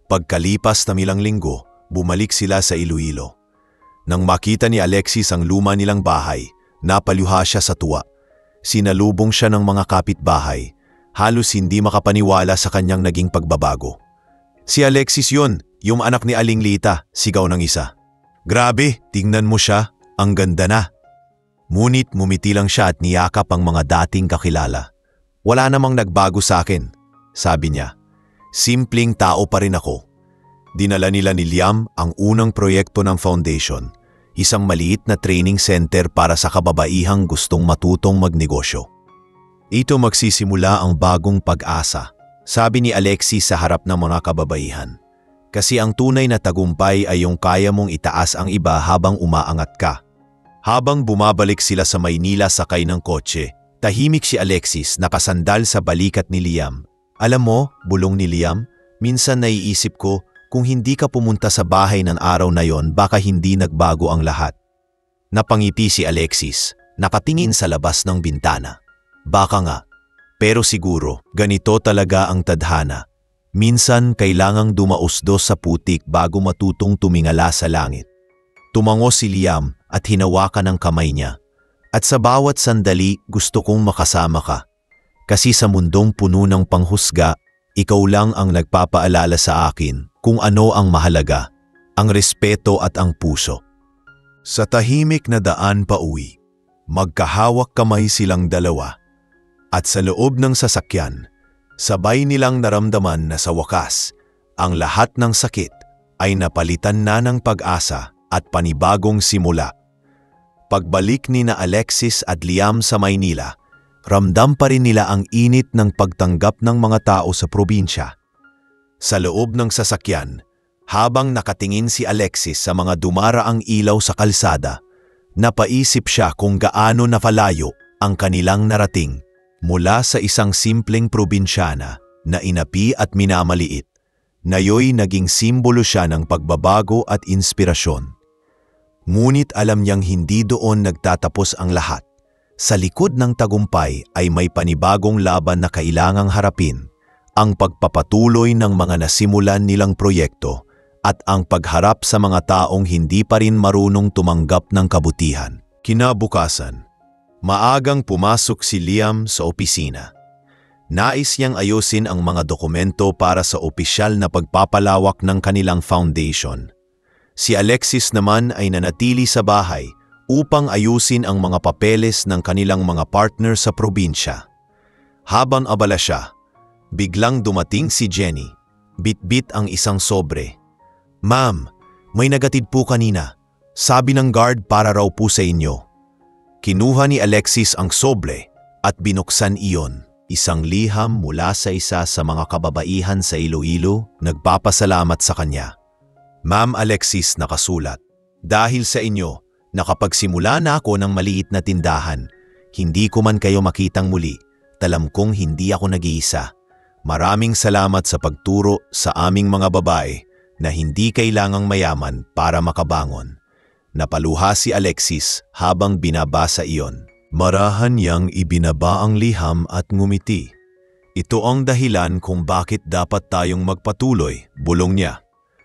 Pagkalipas na ilang linggo, bumalik sila sa Iloilo. Nang makita ni Alexis ang luma nilang bahay, napaluha siya sa tuwa. Sinalubong siya ng mga kapitbahay, halos hindi makapaniwala sa kanyang naging pagbabago. Si Alexis yun, yung anak ni Aling Lita, sigaw ng isa. Grabe, tingnan mo siya, ang ganda na. Ngunit mumiti lang siya at niyakap ang mga dating kakilala. Wala namang nagbago sa akin, sabi niya. Simpleng tao pa rin ako. Dinala nila ni Liam ang unang proyekto ng foundation, isang maliit na training center para sa kababaihang gustong matutong magnegosyo. Ito magsisimula ang bagong pag-asa, sabi ni Alexis sa harap ng mga kababaihan. Kasi ang tunay na tagumpay ay yung kaya mong itaas ang iba habang umaangat ka. Habang bumabalik sila sa Maynila sakay ng kotse, tahimik si Alexis nakasandal sa balikat ni Liam. Alam mo, bulong ni Liam, minsan naiisip ko kung hindi ka pumunta sa bahay ng araw na yon baka hindi nagbago ang lahat. Napangiti si Alexis, nakatingin sa labas ng bintana. Baka nga, pero siguro ganito talaga ang tadhana. Minsan kailangang dumausdos sa putik bago matutong tumingala sa langit. Tumango si Liam at hinawakan ang kamay niya. At sa bawat sandali gusto kong makasama ka. Kasi sa mundong puno ng panghusga, ikaw lang ang nagpapaalala sa akin kung ano ang mahalaga, ang respeto at ang puso. Sa tahimik na daan pa uwi, magkahawak kamay silang dalawa. At sa loob ng sasakyan, sabay nilang naramdaman na sa wakas, ang lahat ng sakit ay napalitan na ng pag-asa at panibagong simula. Pagbalik ni na Alexis at Liam sa Maynila, ramdam pa rin nila ang init ng pagtanggap ng mga tao sa probinsya. Sa loob ng sasakyan, habang nakatingin si Alexis sa mga dumaraang ilaw sa kalsada, napaisip siya kung gaano nakalayo ang kanilang narating. Mula sa isang simpleng probinsyana na inapi at minamaliit, nayo'y naging simbolo siya ng pagbabago at inspirasyon. Ngunit alam niyang hindi doon nagtatapos ang lahat. Sa likod ng tagumpay ay may panibagong laban na kailangang harapin, ang pagpapatuloy ng mga nasimulan nilang proyekto at ang pagharap sa mga taong hindi pa rin marunong tumanggap ng kabutihan. Kinabukasan, maagang pumasok si Liam sa opisina. Nais niyang ayusin ang mga dokumento para sa opisyal na pagpapalawak ng kanilang foundation. Si Alexis naman ay nanatili sa bahay upang ayusin ang mga papeles ng kanilang mga partner sa probinsya. Habang abala siya, biglang dumating si Jenny. Bit-bit ang isang sobre. Ma'am, may nagatid po kanina. Sabi ng guard para raw po sa inyo. Kinuha ni Alexis ang sobre at binuksan iyon. Isang liham mula sa isa sa mga kababaihan sa Iloilo nagpapasalamat sa kanya. Ma'am Alexis, nakasulat. Dahil sa inyo, nakapagsimula na ako ng maliit na tindahan. Hindi ko man kayo makitang muli. Talam kong hindi ako nag-iisa. Maraming salamat sa pagturo sa aming mga babae na hindi kailangang mayaman para makabangon. Napaluha si Alexis habang binabasa iyon. Marahan niyang ibinaba ang liham at ngumiti. Ito ang dahilan kung bakit dapat tayong magpatuloy, bulong niya.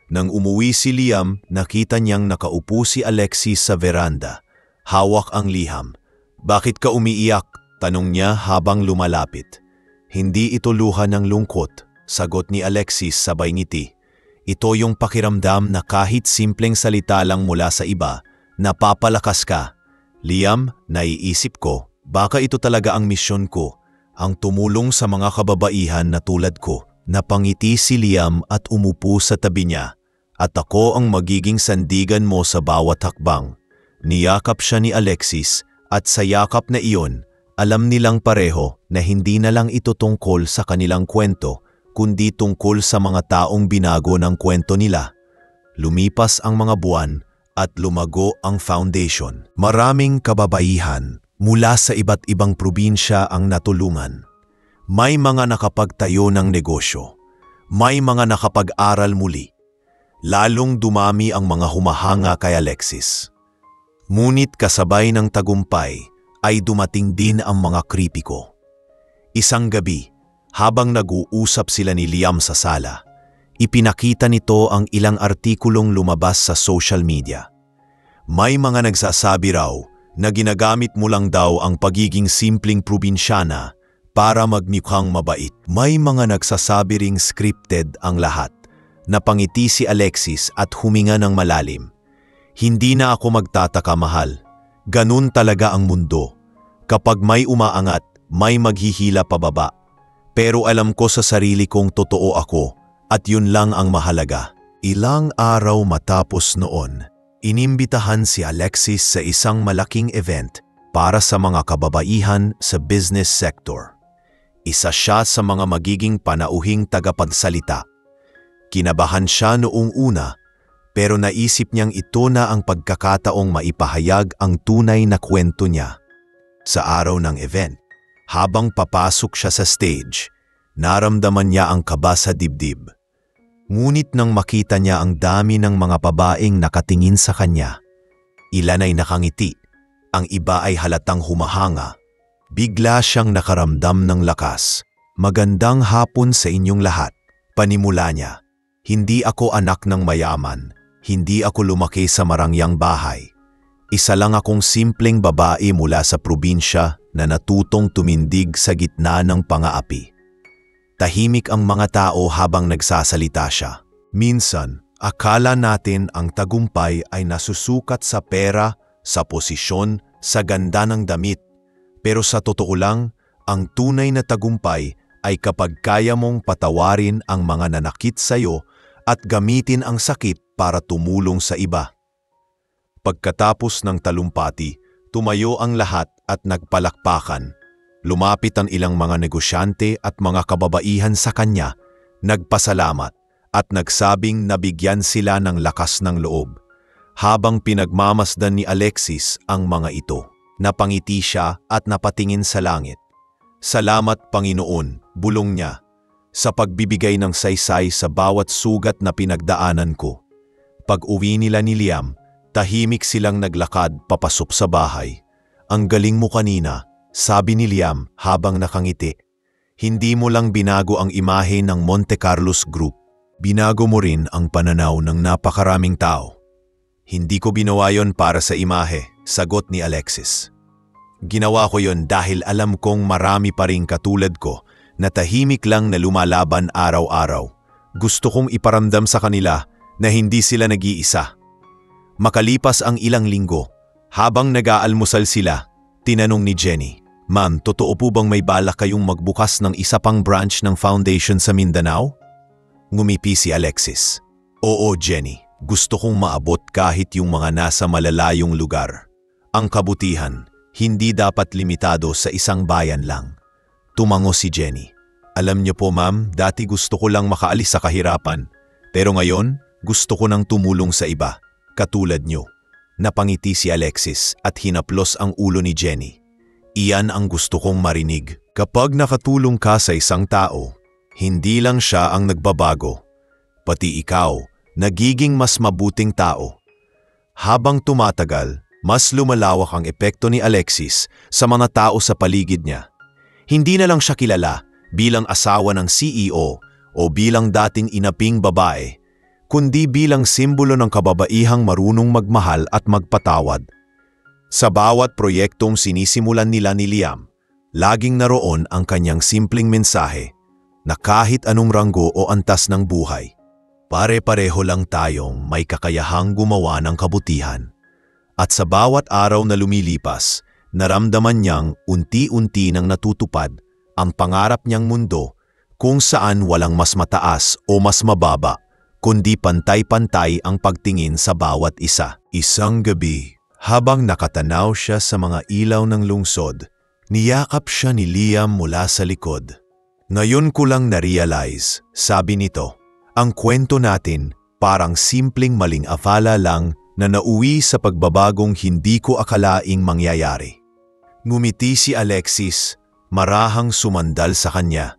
Nang umuwi si Liam, nakita niyang nakaupo si Alexis sa veranda. Hawak ang liham. Bakit ka umiiyak? Tanong niya habang lumalapit. Hindi ito luha ng lungkot, sagot ni Alexis sabay ngiti. Ito yung pakiramdam na kahit simpleng salita lang mula sa iba, napapalakas ka. Liam, naiisip ko, baka ito talaga ang misyon ko, ang tumulong sa mga kababaihan na tulad ko. Napangiti si Liam at umupo sa tabi niya. At ako ang magiging sandigan mo sa bawat hakbang. Niyakap siya ni Alexis at sa yakap na iyon, alam nilang pareho na hindi na lang ito tungkol sa kanilang kwento, kundi tungkol sa mga taong binago ng kwento nila. Lumipas ang mga buwan at lumago ang foundation. Maraming kababaihan, Mula sa iba't ibang probinsya ang natulungan. May mga nakapagtayo ng negosyo. May mga nakapag-aral muli. Lalong dumami ang mga humahanga kay Alexis. Ngunit kasabay ng tagumpay ay dumating din ang mga kritiko. Isang gabi, habang nag-uusap sila ni Liam sa sala, ipinakita nito ang ilang artikulong lumabas sa social media. May mga nagsasabi raw na ginagamit mo lang daw ang pagiging simpleng probinsyana para magmukhang mabait. May mga nagsasabi ring scripted ang lahat. Napangiti si Alexis at huminga ng malalim. Hindi na ako magtataka, mahal. Ganun talaga ang mundo. Kapag may umaangat, may maghihila pababa. Pero alam ko sa sarili kong totoo ako at yun lang ang mahalaga. Ilang araw matapos noon, inimbitahan si Alexis sa isang malaking event para sa mga kababaihan sa business sector. Isa siya sa mga magiging panauhing tagapagsalita. Kinabahan siya noong una, pero naisip niyang ito na ang pagkakataong maipahayag ang tunay na kwento niya. Sa araw ng event, habang papasok siya sa stage, naramdaman niya ang kaba sa dibdib. Ngunit nang makita niya ang dami ng mga babaeng nakatingin sa kanya, ilan ay nakangiti, ang iba ay halatang humahanga. Bigla siyang nakaramdam ng lakas. Magandang hapon sa inyong lahat. Panimula niya. Hindi ako anak ng mayaman. Hindi ako lumaki sa marangyang bahay. Isa lang akong simpleng babae mula sa probinsya na natutong tumindig sa gitna ng pang-aapi. Tahimik ang mga tao habang nagsasalita siya. Minsan, akala natin ang tagumpay ay nasusukat sa pera, sa posisyon, sa ganda ng damit. Pero sa totoo lang, ang tunay na tagumpay ay kapag kaya mong patawarin ang mga nanakit sa'yo at gamitin ang sakit para tumulong sa iba. Pagkatapos ng talumpati, tumayo ang lahat at nagpalakpakan. Lumapit ang ilang mga negosyante at mga kababaihan sa kanya, nagpasalamat at nagsabing nabigyan sila ng lakas ng loob. Habang pinagmamasdan ni Alexis ang mga ito, napangiti siya at napatingin sa langit. Salamat Panginoon, bulong niya, sa pagbibigay ng saysay sa bawat sugat na pinagdaanan ko. Pag-uwi nila ni Liam, tahimik silang naglakad papasok sa bahay. Ang galing mo kanina, sabi ni Liam habang nakangiti. Hindi mo lang binago ang imahe ng Monte Carlos Group. Binago mo rin ang pananaw ng napakaraming tao. Hindi ko ginawa yon para sa imahe, sagot ni Alexis. Ginawa ko yon dahil alam kong marami pa ring katulad ko na tahimik lang na lumalaban araw-araw. Gusto kong iparamdam sa kanila na hindi sila nag-iisa. Makalipas ang ilang linggo, habang nag-aalmusal sila, tinanong ni Jenny, "Ma'am, totoo po bang may balak kayong magbukas ng isa pang branch ng foundation sa Mindanao?" Ngumiti si Alexis. "Oo, Jenny. Gusto kong maabot kahit yung mga nasa malalayong lugar. Ang kabutihan, hindi dapat limitado sa isang bayan lang." Tumango si Jenny. "Alam niyo po ma'am, dati gusto ko lang makaalis sa kahirapan. Pero ngayon, gusto ko nang tumulong sa iba, katulad niyo." Napangiti si Alexis at hinaplos ang ulo ni Jenny. "Iyan ang gusto kong marinig. Kapag nakatulong ka sa isang tao, hindi lang siya ang nagbabago. Pati ikaw, nagiging mas mabuting tao." Habang tumatagal, mas lumalawak ang epekto ni Alexis sa mga tao sa paligid niya. Hindi na lang siya kilala bilang asawa ng CEO o bilang dating inaping babae, kundi bilang simbolo ng kababaihang marunong magmahal at magpatawad. Sa bawat proyektong sinisimulan nila ni Liam, laging naroon ang kanyang simpleng mensahe na kahit anong ranggo o antas ng buhay, pare-pareho lang tayong may kakayahang gumawa ng kabutihan. At sa bawat araw na lumilipas, naramdaman niyang unti-unti nang natutupad ang pangarap niyang mundo kung saan walang mas mataas o mas mababa, kundi pantay-pantay ang pagtingin sa bawat isa. Isang gabi, habang nakatanaw siya sa mga ilaw ng lungsod, niyakap siya ni Liam mula sa likod. "Ngayon ko lang na-realize," sabi nito, "ang kwento natin parang simpleng maling afala lang na nauwi sa pagbabagong hindi ko akalaing mangyayari." Ngumiti si Alexis, marahang sumandal sa kanya.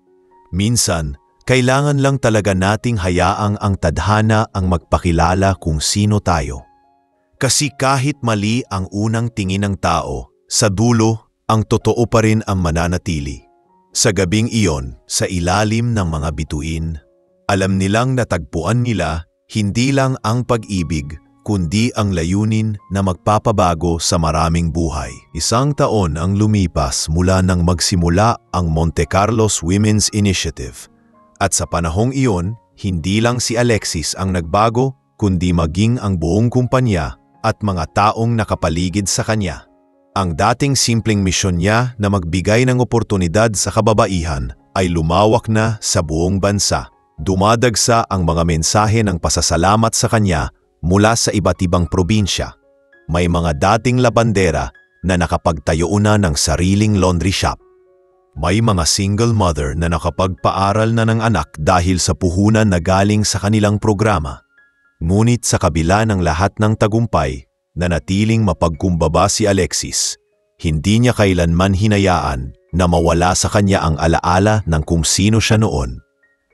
Minsan, kailangan lang talaga nating hayaang ang tadhana ang magpakilala kung sino tayo. Kasi kahit mali ang unang tingin ng tao, sa dulo, ang totoo pa rin ang mananatili. Sa gabing iyon, sa ilalim ng mga bituin, alam nilang natagpuan nila hindi lang ang pag-ibig, kundi ang layunin na magpapabago sa maraming buhay. 1 taon ang lumipas mula nang magsimula ang Monte Carlos Women's Initiative. At sa panahong iyon, hindi lang si Alexis ang nagbago, kundi maging ang buong kumpanya at mga taong nakapaligid sa kanya. Ang dating simpleng misyon niya na magbigay ng oportunidad sa kababaihan ay lumawak na sa buong bansa. Dumadagsa ang mga mensahe ng pasasalamat sa kanya mula sa iba't ibang probinsya. May mga dating labandera na nakapagtayo na ng sariling laundry shop. May mga single mother na nakapagpaaral na ng anak dahil sa puhunan na galing sa kanilang programa. Ngunit sa kabila ng lahat ng tagumpay, nanatiling mapagkumbaba si Alexis. Hindi niya kailanman hinayaan na mawala sa kanya ang alaala ng kung sino siya noon.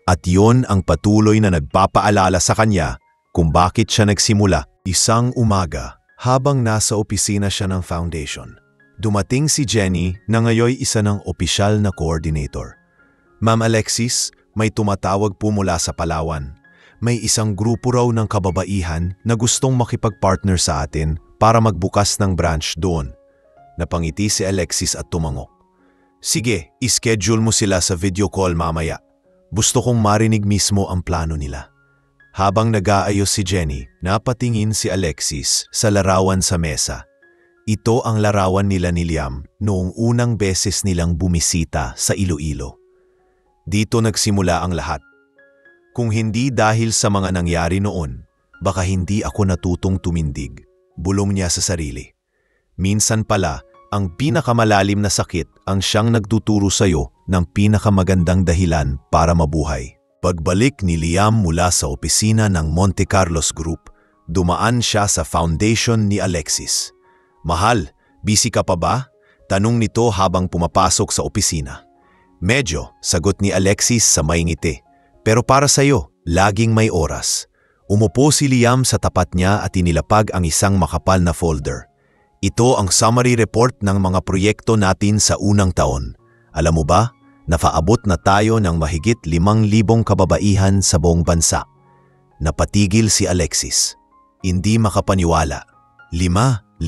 At yon ang patuloy na nagpapaalala sa kanya kung bakit siya nagsimula. Isang umaga, habang nasa opisina siya ng foundation, dumating si Jenny na ngayoy isa ng opisyal na coordinator. Ma'am Alexis, may tumatawag po mula sa Palawan. May isang grupo raw ng kababaihan na gustong makipag-partner sa atin para magbukas ng branch doon. Napangiti si Alexis at tumangok. Sige, ischedule mo sila sa video call mamaya. Gusto kong marinig mismo ang plano nila. Habang nag-aayos si Jenny, napatingin si Alexis sa larawan sa mesa. Ito ang larawan nila ni Liam noong unang beses nilang bumisita sa Iloilo. Dito nagsimula ang lahat. Kung hindi dahil sa mga nangyari noon, baka hindi ako natutong tumindig, bulong niya sa sarili. Minsan pala, ang pinakamalalim na sakit ang siyang nagtuturo sa'yo ng pinakamagandang dahilan para mabuhay. Pagbalik ni Liam mula sa opisina ng Monte Carlos Group, dumaan siya sa foundation ni Alexis. Mahal, busy ka pa ba? Tanong nito habang pumapasok sa opisina. Medyo, sagot ni Alexis sa may ngiti. Pero para sa'yo, laging may oras. Umupo si Liam sa tapat niya at inilapag ang isang makapal na folder. Ito ang summary report ng mga proyekto natin sa unang taon. Alam mo ba, napaabot na tayo ng mahigit 5,000 kababaihan sa buong bansa. Napatigil si Alexis. Hindi makapaniwala. 5,000?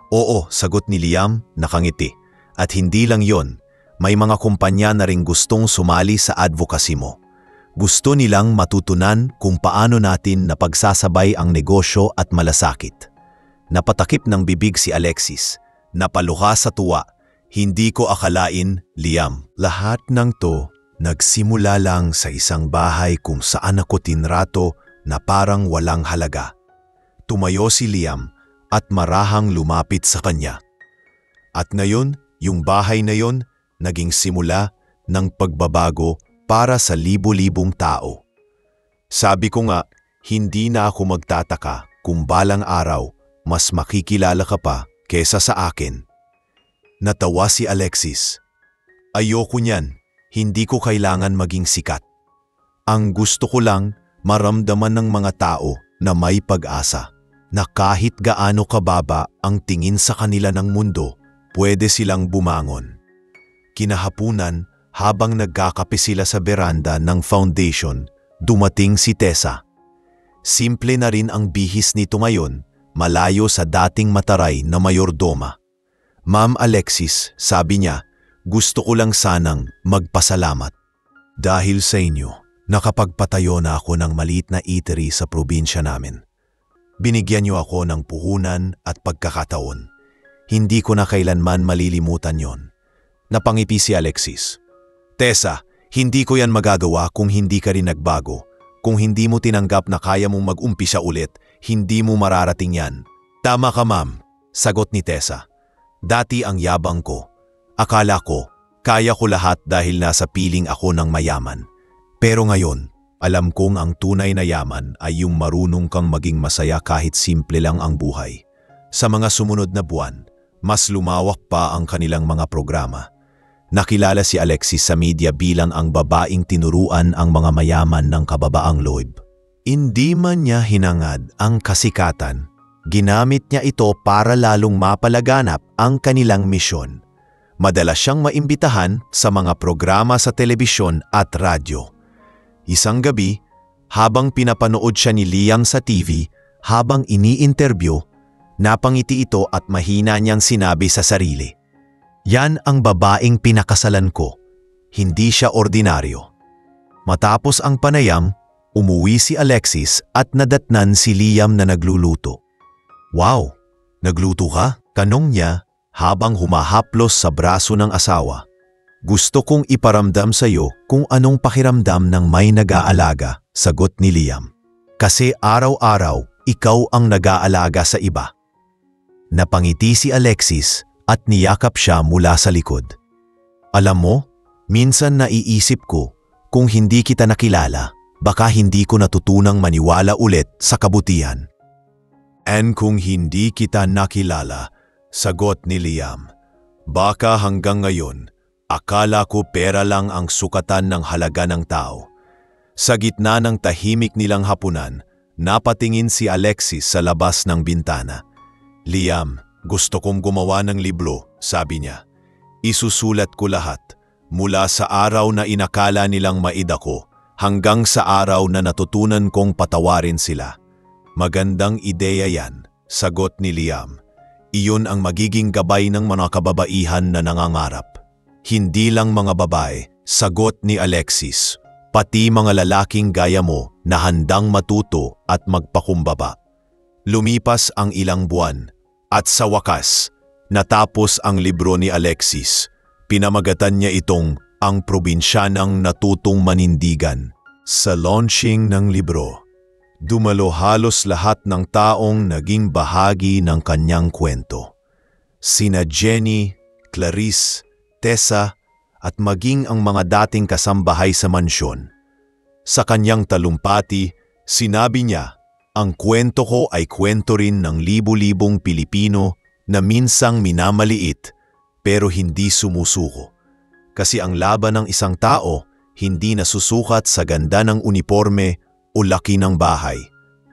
Oo, sagot ni Liam, nakangiti. At hindi lang yon, may mga kumpanya na ring gustong sumali sa advocacy mo. Gusto nilang matutunan kung paano natin napagsasabay ang negosyo at malasakit. Napatakip ng bibig si Alexis. Napaluha sa tuwa. Hindi ko akalain, Liam. Lahat ng to nagsimula lang sa isang bahay kung saan ako tinrato na parang walang halaga. Tumayo si Liam at marahang lumapit sa kanya. At ngayon, yung bahay na yon naging simula ng pagbabago para sa libo-libong tao. Sabi ko nga, hindi na ako magtataka kung balang araw mas makikilala ka pa kesa sa akin. Natawa si Alexis. Ayoko niyan, hindi ko kailangan maging sikat. Ang gusto ko lang maramdaman ng mga tao na may pag-asa, na kahit gaano kababa ang tingin sa kanila ng mundo, pwede silang bumangon. Kinahapunan, habang nagkakape sila sa beranda ng foundation, dumating si Tessa. Simple na rin ang bihis nito ngayon, malayo sa dating mataray na mayordoma. Ma'am Alexis, sabi niya, gusto ko lang sanang magpasalamat. Dahil sa inyo, nakapagpatayo na ako ng maliit na eatery sa probinsya namin. Binigyan niyo ako ng puhunan at pagkakataon. Hindi ko na kailanman malilimutan yon. Napangipi si Alexis. Tessa, hindi ko yan magagawa kung hindi ka rin nagbago. Kung hindi mo tinanggap na kaya mong mag-umpisa ulit, hindi mo mararating yan. Tama ka, ma'am, sagot ni Tessa. Dati ang yabang ko. Akala ko, kaya ko lahat dahil nasa piling ako ng mayaman. Pero ngayon, alam kong ang tunay na yaman ay yung marunong kang maging masaya kahit simple lang ang buhay. Sa mga sumunod na buwan, Mas lumawak pa ang kanilang mga programa. Nakilala si Alexis sa media bilang ang babaeng tinuruan ang mga mayaman ng kababaang loob. Hindi man niya hinangad ang kasikatan, ginamit niya ito para lalong mapalaganap ang kanilang misyon. Madalas siyang maimbitahan sa mga programa sa telebisyon at radyo. Isang gabi, habang pinapanood siya ni Liam sa TV, habang ini-interview, napangiti ito at mahina niyang sinabi sa sarili, "Yan ang babaeng pinakasalan ko. Hindi siya ordinaryo." Matapos ang panayam, umuwi si Alexis at nadatnan si Liam na nagluluto. "Wow, nagluto ka?" tanong niya habang humahaplos sa braso ng asawa. "Gusto kong iparamdam sa iyo kung anong pakiramdam ng may nag-aalaga," sagot ni Liam. "Kasi araw-araw, ikaw ang nag-aalaga sa iba." Napangiti si Alexis at niyakap siya mula sa likod. "Alam mo, minsan naiisip ko, kung hindi kita nakilala, baka hindi ko natutunang maniwala ulit sa kabutihan." "And kung hindi kita nakilala," sagot ni Liam, "baka hanggang ngayon, akala ko pera lang ang sukatan ng halaga ng tao." Sa gitna ng tahimik nilang hapunan, napatingin si Alexis sa labas ng bintana. "Liam, gusto kong gumawa ng libro," sabi niya. "Isusulat ko lahat, mula sa araw na inakala nilang maid ako, hanggang sa araw na natutunan kong patawarin sila." "Magandang ideya yan," sagot ni Liam. "Iyon ang magiging gabay ng mga kababaihan na nangangarap." "Hindi lang mga babae," sagot ni Alexis, "pati mga lalaking gaya mo na handang matuto at magpakumbaba." Lumipas ang ilang buwan at sa wakas, natapos ang libro ni Alexis. Pinamagatan niya itong Ang Probinsyanang Natutong Manindigan. Sa launching ng libro, dumalo halos lahat ng taong naging bahagi ng kanyang kwento. Sina Jenny, Clarice, Tessa at maging ang mga dating kasambahay sa mansyon. Sa kanyang talumpati, sinabi niya, "Ang kwento ko ay kwento rin ng libu-libong Pilipino na minsang minamaliit pero hindi sumusuko. Kasi ang laban ng isang tao hindi nasusukat sa ganda ng uniforme o laki ng bahay.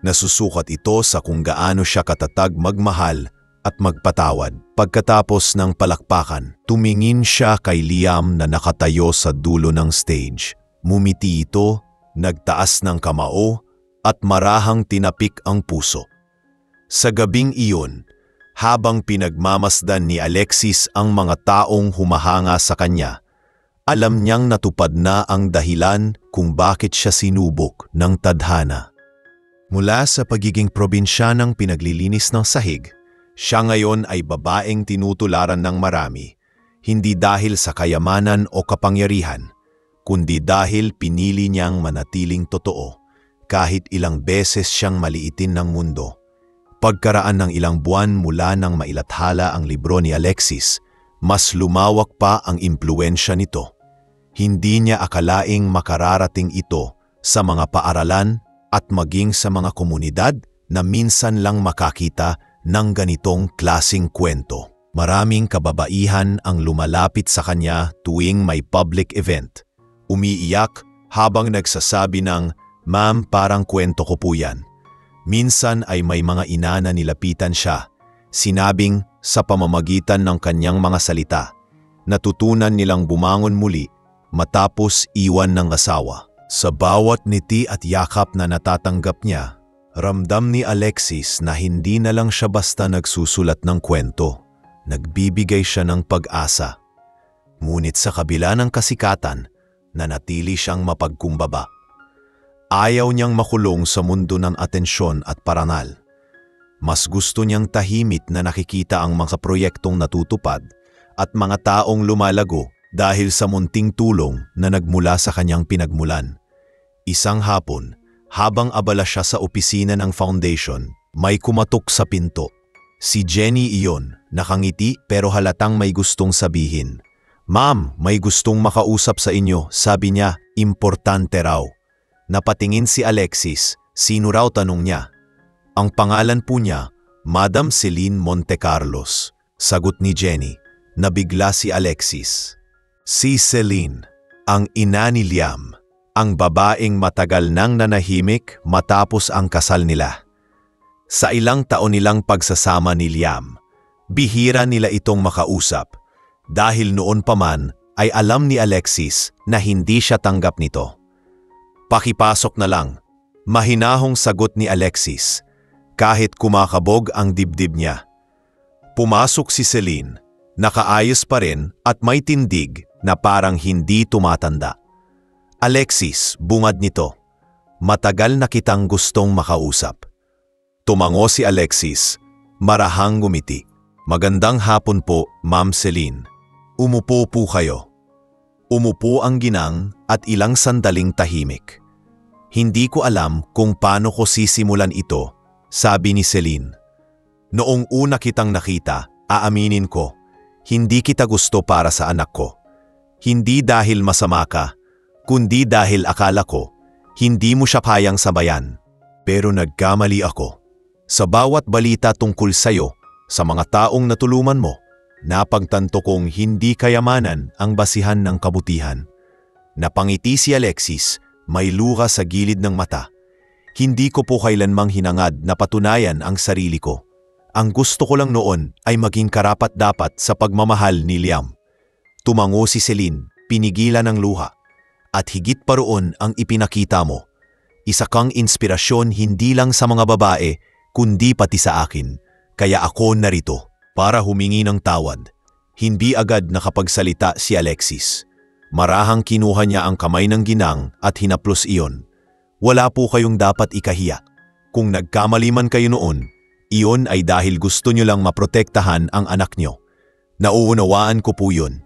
Nasusukat ito sa kung gaano siya katatag magmahal at magpatawad." Pagkatapos ng palakpakan, tumingin siya kay Liam na nakatayo sa dulo ng stage. Mumiti ito, nagtaas ng kamao at marahang tinapik ang puso. Sa gabing iyon, habang pinagmamasdan ni Alexis ang mga taong humahanga sa kanya, alam niyang natupad na ang dahilan kung bakit siya sinubok ng tadhana. Mula sa pagiging probinsyanang pinaglilinis ng sahig, siya ngayon ay babaeng tinutularan ng marami, hindi dahil sa kayamanan o kapangyarihan, kundi dahil pinili niyang manatiling totoo, kahit ilang beses siyang maliitin ng mundo. Pagkaraan ng ilang buwan mula nang mailathala ang libro ni Alexis, mas lumawak pa ang impluwensya nito. Hindi niya akalaing makararating ito sa mga paaralan at maging sa mga komunidad na minsan lang makakita ng ganitong klasing kwento. Maraming kababaihan ang lumalapit sa kanya tuwing may public event. Umiiyak habang nagsasabi ng, "Ma'am, parang kwento ko po yan." Minsan ay may mga ina na nilapitan siya, sinabing sa pamamagitan ng kanyang mga salita, natutunan nilang bumangon muli matapos iwan ng asawa. Sa bawat ngiti at yakap na natatanggap niya, ramdam ni Alexis na hindi na lang siya basta nagsusulat ng kwento, nagbibigay siya ng pag-asa. Ngunit sa kabila ng kasikatan, nanatili siyang mapagkumbaba. Ayaw niyang makulong sa mundo ng atensyon at parangal. Mas gusto niyang tahimik na nakikita ang mga proyektong natutupad at mga taong lumalago dahil sa munting tulong na nagmula sa kanyang pinagmulan. Isang hapon, habang abala siya sa opisina ng foundation, may kumatok sa pinto. Si Jenny iyon, nakangiti pero halatang may gustong sabihin. "Ma'am, may gustong makausap sa inyo," sabi niya, importante raw. Napatingin si Alexis, sino raw tanong niya. Ang pangalan po niya, Madam Celine Montecarlos. Sagot ni Jenny. Nabigla si Alexis. Si Celine, ang ina ni Liam, ang babaeng matagal nang nanahimik matapos ang kasal nila. Sa ilang taon nilang pagsasama ni Liam, bihira nila itong makausap dahil noon pa man ay alam ni Alexis na hindi siya tanggap nito. Pakipasok na lang, mahinahong sagot ni Alexis kahit kumakabog ang dibdib niya. Pumasok si Celine, nakaayos pa rin at may tindig na parang hindi tumatanda. Alexis, bungad nito. Matagal na kitang gustong makausap. Tumango si Alexis, marahang ngumiti. Magandang hapon po, Ma'am Celine. Umupo po kayo. Umupo ang ginang at ilang sandaling tahimik. Hindi ko alam kung paano ko sisimulan ito, sabi ni Celine. Noong una kitang nakita, aaminin ko, hindi kita gusto para sa anak ko. Hindi dahil masama ka, kundi dahil akala ko, hindi mo siya kayang sabayan. Pero nagkamali ako. Sa bawat balita tungkol sa'yo, sa mga taong natulungan mo, napagtanto kong hindi kayamanan ang basihan ng kabutihan. Napangiti si Alexis, may luha sa gilid ng mata. Hindi ko po kailanmang hinangad na patunayan ang sarili ko. Ang gusto ko lang noon ay maging karapat-dapat sa pagmamahal ni Liam. Tumango si Celine, pinigilan ng luha. At higit pa roon ang ipinakita mo. Isa kang inspirasyon hindi lang sa mga babae, kundi pati sa akin. Kaya ako narito para humingi ng tawad. Hindi agad nakapagsalita si Alexis. Marahang kinuha niya ang kamay ng ginang at hinaplos iyon. Wala po kayong dapat ikahiya. Kung nagkamali man kayo noon, iyon ay dahil gusto niyo lang maprotektahan ang anak niyo. Nauunawaan ko po yun.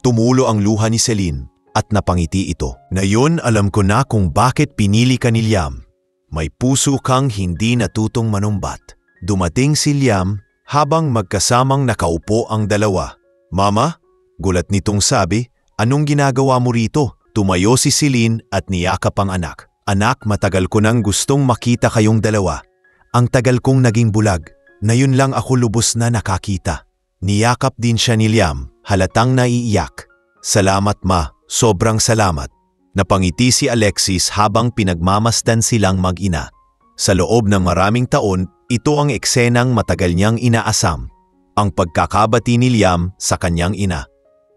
Tumulo ang luha ni Celine at napangiti ito. Ngayon alam ko na kung bakit pinili ka ni Liam. May puso kang hindi natutong manumbat. Dumating si Liam habang magkasamang nakaupo ang dalawa. Mama, gulat nitong sabi, anong ginagawa mo rito? Tumayo si Celine at niyakap ang anak. Anak, matagal ko nang gustong makita kayong dalawa. Ang tagal kong naging bulag, na yun lang ako lubos na nakakita. Niyakap din siya ni Liam, halatang naiiyak. Salamat ma, sobrang salamat. Napangiti si Alexis habang pinagmamasdan silang mag-ina. Sa loob ng maraming taon, ito ang eksenang matagal niyang inaasam. Ang pagkakabati ni Liam sa kanyang ina.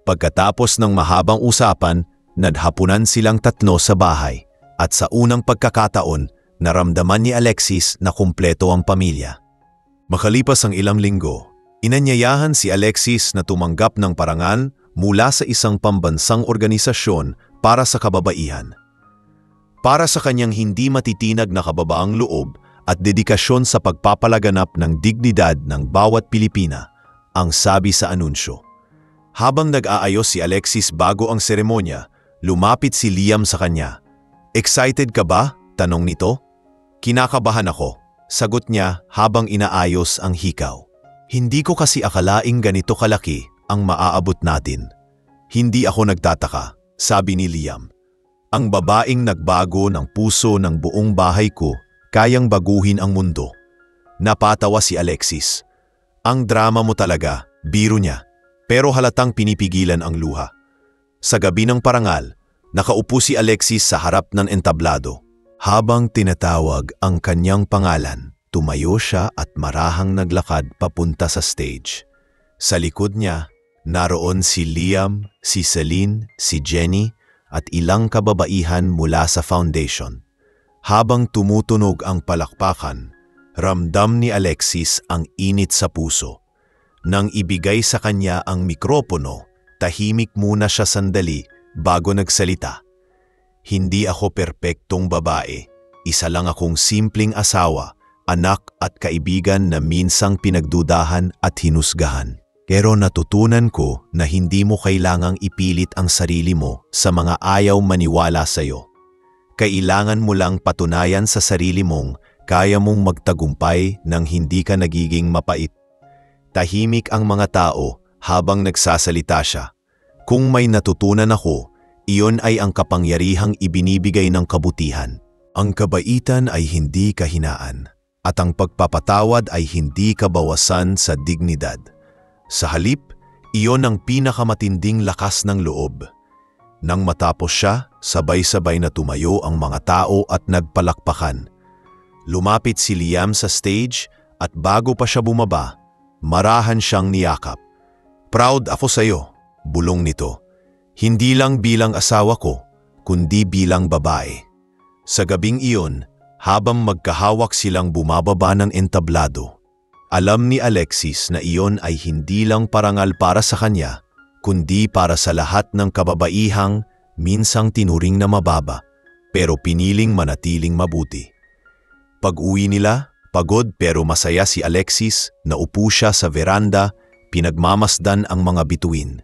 Pagkatapos ng mahabang usapan, nadhapunan silang tatlo sa bahay. At sa unang pagkakataon, naramdaman ni Alexis na kumpleto ang pamilya. Makalipas ang ilang linggo, inanyayahan si Alexis na tumanggap ng parangal mula sa isang pambansang organisasyon para sa kababaihan. Para sa kanyang hindi matitinag na kababaang loob at dedikasyon sa pagpapalaganap ng dignidad ng bawat Pilipina, ang sabi sa anunsyo. Habang nag-aayos si Alexis bago ang seremonya, lumapit si Liam sa kanya. Excited ka ba? Tanong nito. Kinakabahan ako, sagot niya habang inaayos ang hikaw. Hindi ko kasi akalaing ganito kalaki ang maaabot natin. Hindi ako nagtataka, sabi ni Liam. Ang babaeng nagbago ng puso ng buong bahay ko, kayang baguhin ang mundo. Napatawa si Alexis. Ang drama mo talaga, biro niya, pero halatang pinipigilan ang luha. Sa gabi ng parangal, nakaupo si Alexis sa harap ng entablado. Habang tinatawag ang kanyang pangalan, tumayo siya at marahang naglakad papunta sa stage. Sa likod niya, naroon si Liam, si Celine, si Jenny at ilang kababaihan mula sa foundation. Habang tumutunog ang palakpakan, ramdam ni Alexis ang init sa puso. Nang ibigay sa kanya ang mikropono, tahimik muna siya sandali bago nagsalita. Hindi ako perpektong babae. Isa lang akong simpleng asawa, anak at kaibigan na minsang pinagdudahan at hinusgahan. Pero natutunan ko na hindi mo kailangang ipilit ang sarili mo sa mga ayaw maniwala sa'yo. Kailangan mo lang patunayan sa sarili mong kaya mong magtagumpay nang hindi ka nagiging mapait. Tahimik ang mga tao habang nagsasalita siya. Kung may natutunan ako, iyon ay ang kapangyarihang ibinibigay ng kabutihan. Ang kabaitan ay hindi kahinaan, at ang pagpapatawad ay hindi kabawasan sa dignidad. Sa halip, iyon ang pinakamatinding lakas ng loob. Nang matapos siya, sabay-sabay na tumayo ang mga tao at nagpalakpakan. Lumapit si Liam sa stage at bago pa siya bumaba, marahan siyang niyakap. "Proud ako sa iyo," bulong nito. "Hindi lang bilang asawa ko, kundi bilang babae." Sa gabing iyon, habang magkahawak silang bumababa ng entablado, alam ni Alexis na iyon ay hindi lang parangal para sa kanya, kundi para sa lahat ng kababaihang minsang tinuring na mababa, pero piniling manatiling mabuti. Pag-uwi nila, pagod pero masaya si Alexis, naupo siya sa veranda, pinagmamasdan ang mga bituin.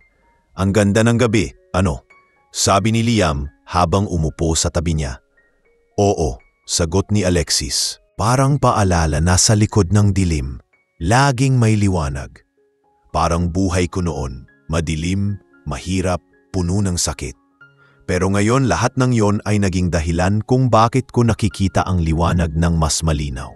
"Ang ganda ng gabi, ano?" sabi ni Liam habang umupo sa tabi niya. "Oo," sagot ni Alexis. "Parang paalala na sa likod ng dilim, laging may liwanag. Parang buhay ko noon, madilim, mahirap, puno ng sakit. Pero ngayon lahat ng yon ay naging dahilan kung bakit ko nakikita ang liwanag ng mas malinaw."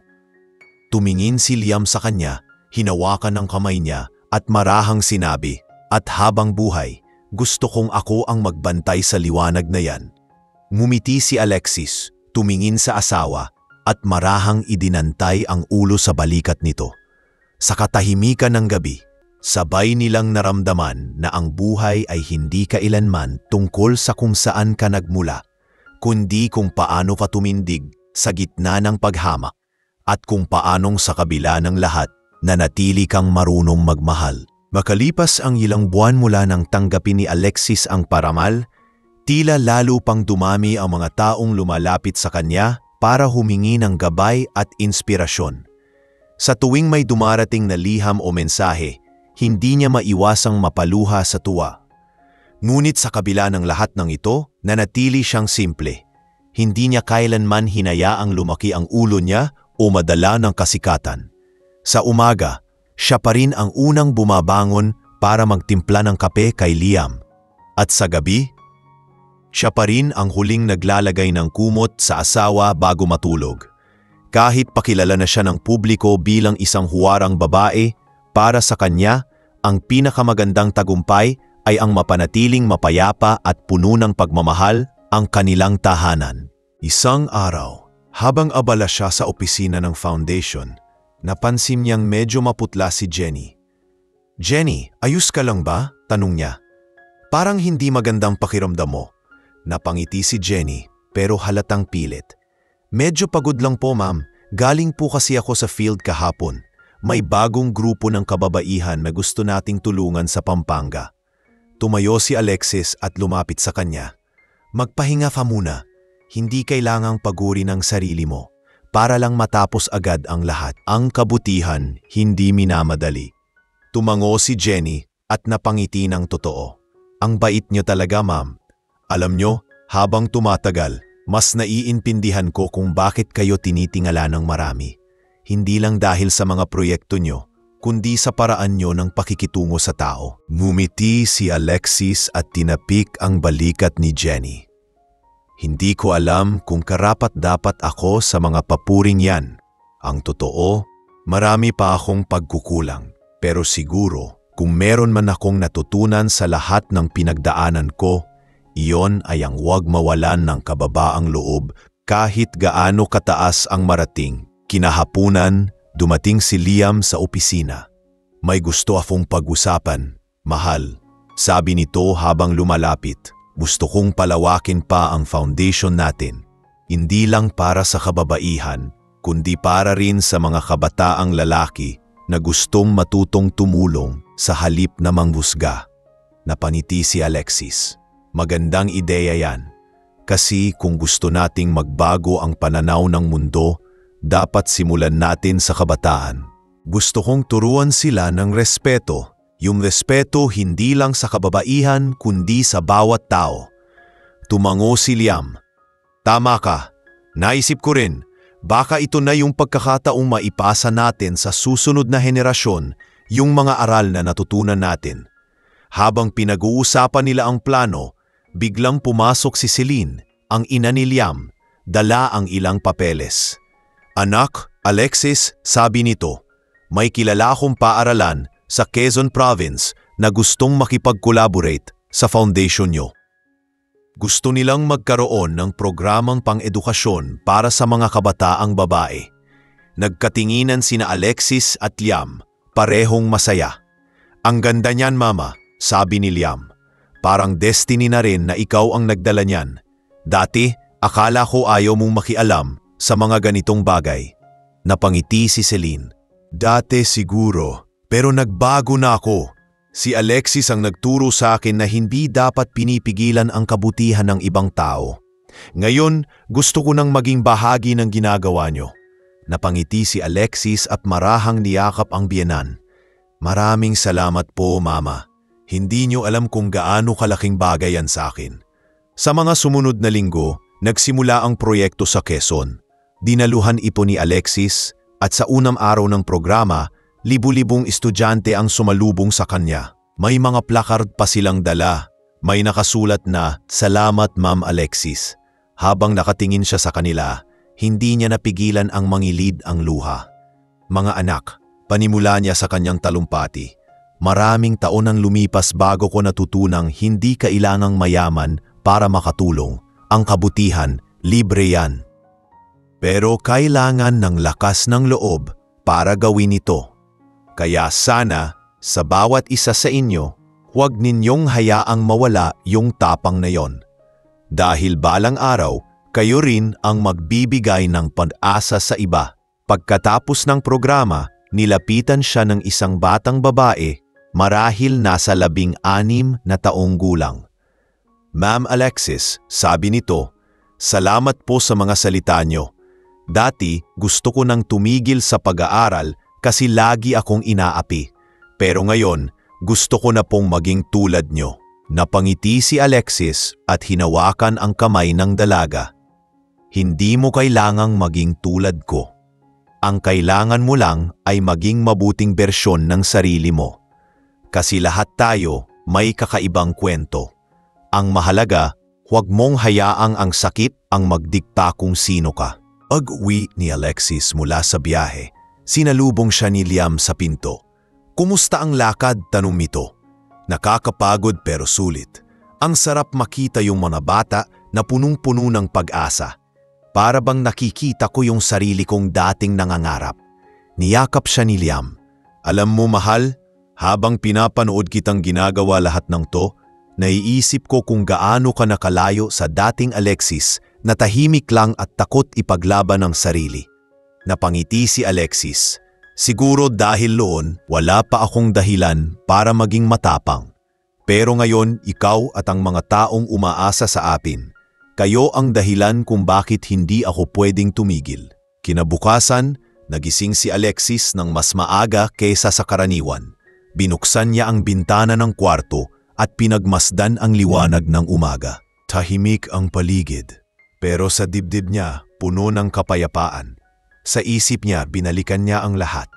Tumingin si Liam sa kanya, hinawakan ang kamay niya at marahang sinabi, "At habang buhay, gusto kong ako ang magbantay sa liwanag na yan." Ngumiti si Alexis, tumingin sa asawa at marahang idinantay ang ulo sa balikat nito. Sa katahimikan ng gabi, sabay nilang naramdaman na ang buhay ay hindi kailanman tungkol sa kung saan ka nagmula, kundi kung paano ka tumindig sa gitna ng paghamak at kung paanong sa kabila ng lahat nanatili kang marunong magmahal. Makalipas ang ilang buwan mula nang tanggapin ni Alexis ang paramal, tila lalo pang dumami ang mga taong lumalapit sa kanya para humingi ng gabay at inspirasyon. Sa tuwing may dumarating na liham o mensahe, hindi niya maiwasang mapaluha sa tuwa. Ngunit sa kabila ng lahat ng ito, nanatili siyang simple. Hindi niya kailanman hinayaang lumaki ang ulo niya o madala ng kasikatan. Sa umaga, siya pa rin ang unang bumabangon para magtimpla ng kape kay Liam. At sa gabi, siya pa rin ang huling naglalagay ng kumot sa asawa bago matulog. Kahit pakilala na siya ng publiko bilang isang huwarang babae, para sa kanya, ang pinakamagandang tagumpay ay ang mapanatiling mapayapa at puno ng pagmamahal ang kanilang tahanan. Isang araw, habang abala siya sa opisina ng foundation, napansin niyang medyo maputla si Jenny. "Jenny, ayos ka lang ba?" tanong niya. "Parang hindi magandang pakiramdam mo." Napangiti si Jenny pero halatang pilit. "Medyo pagod lang po, ma'am. Galing po kasi ako sa field kahapon. May bagong grupo ng kababaihan na gusto nating tulungan sa Pampanga." Tumayo si Alexis at lumapit sa kanya. "Magpahinga ka muna. Hindi kailangang paguri ng sarili mo para lang matapos agad ang lahat. Ang kabutihan hindi minamadali." Tumango si Jenny at napangiti ng totoo. "Ang bait niyo talaga, ma'am. Alam niyo, habang tumatagal, mas naiintindihan ko kung bakit kayo tinitingala ng marami. Hindi lang dahil sa mga proyekto niyo, kundi sa paraan niyo ng pakikitungo sa tao." Ngumiti si Alexis at tinapik ang balikat ni Jenny. "Hindi ko alam kung karapat-dapat ako sa mga papuring yan. Ang totoo, marami pa akong pagkukulang. Pero siguro, kung meron man akong natutunan sa lahat ng pinagdaanan ko, iyon ay ang huwag mawalan ng kababaang loob kahit gaano kataas ang marating." Kinahapunan, dumating si Liam sa opisina. "May gusto akong pag-usapan, mahal," sabi nito habang lumalapit. "Gusto kong palawakin pa ang foundation natin. Hindi lang para sa kababaihan, kundi para rin sa mga kabataang lalaki na gustong matutong tumulong sa halip na manghusga." Napaniti si Alexis. "Magandang ideya yan. Kasi kung gusto nating magbago ang pananaw ng mundo, dapat simulan natin sa kabataan. Gusto kong turuan sila ng respeto. Yung respeto hindi lang sa kababaihan kundi sa bawat tao." Tumango si Liam. "Tama ka. Naisip ko rin, baka ito na yung pagkakataong maipasa natin sa susunod na henerasyon yung mga aral na natutunan natin." Habang pinag-uusapan nila ang plano, biglang pumasok si Celine, ang ina ni Liam, dala ang ilang papeles. "Anak, Alexis," sabi nito, "may kilala akong paaralan sa Quezon Province na gustong makipag-collaborate sa foundation nyo. Gusto nilang magkaroon ng programang pang-edukasyon para sa mga kabataang babae. Nagkatinginan sina Alexis at Liam, parehong masaya. Ang ganda niyan, Mama, sabi ni Liam. Parang destiny na rin na ikaw ang nagdala niyan. Dati, akala ko ayaw mong makialam sa mga ganitong bagay. Napangiti si Celine. Dati siguro, pero nagbago na ako. Si Alexis ang nagturo sa akin na hindi dapat pinipigilan ang kabutihan ng ibang tao. Ngayon, gusto ko nang maging bahagi ng ginagawa nyo. Napangiti si Alexis at marahang niyakap ang biyenan. Maraming salamat po, Mama. Hindi nyo alam kung gaano kalaking bagay yan sa akin. Sa mga sumunod na linggo, nagsimula ang proyekto sa Quezon. Dinaluhan ito ni Alexis at sa unang araw ng programa, libu-libong estudyante ang sumalubong sa kanya. May mga placard pa silang dala. May nakasulat na, "Salamat, Ma'am Alexis." Habang nakatingin siya sa kanila, hindi niya napigilan ang mangilid ang luha. Mga anak, panimula niya sa kanyang talumpati. Maraming taon ang lumipas bago ko natutunang hindi kailangang mayaman para makatulong. Ang kabutihan, libre yan. Pero kailangan ng lakas ng loob para gawin ito. Kaya sana, sa bawat isa sa inyo, huwag ninyong hayaang mawala yung tapang na yon. Dahil balang araw, kayo rin ang magbibigay ng pag-asa sa iba. Pagkatapos ng programa, nilapitan siya ng isang batang babae, marahil nasa 16 na taong gulang. Ma'am Alexis, sabi nito, "Salamat po sa mga salita nyo. Dati gusto ko nang tumigil sa pag-aaral kasi lagi akong inaapi. Pero ngayon, gusto ko na pong maging tulad nyo." Napangiti si Alexis at hinawakan ang kamay ng dalaga. Hindi mo kailangang maging tulad ko. Ang kailangan mo lang ay maging mabuting bersyon ng sarili mo. Kasi lahat tayo may kakaibang kwento. Ang mahalaga, huwag mong hayaang ang sakit ang magdikta kung sino ka. Pag-uwi ni Alexis mula sa biyahe, sinalubong siya ni Liam sa pinto. "Kumusta ang lakad?" tanong nito. "Nakakapagod pero sulit. Ang sarap makita yung mga bata na punong-puno ng pag-asa. Para bang nakikita ko yung sarili kong dating nangangarap." Niyakap siya ni Liam. "Alam mo, mahal, habang pinapanood kitang ginagawa lahat ng to, naiisip ko kung gaano ka nakalayo sa dating Alexis na tahimik lang at takot ipaglaban ang sarili." Napangiti si Alexis. "Siguro dahil noon, wala pa akong dahilan para maging matapang. Pero ngayon, ikaw at ang mga taong umaasa sa atin, kayo ang dahilan kung bakit hindi ako pwedeng tumigil." Kinabukasan, nagising si Alexis ng mas maaga kaysa sa karaniwan. Binuksan niya ang bintana ng kwarto at pinagmasdan ang liwanag ng umaga. Tahimik ang paligid, pero sa dibdib niya puno ng kapayapaan. Sa isip niya binalikan niya ang lahat.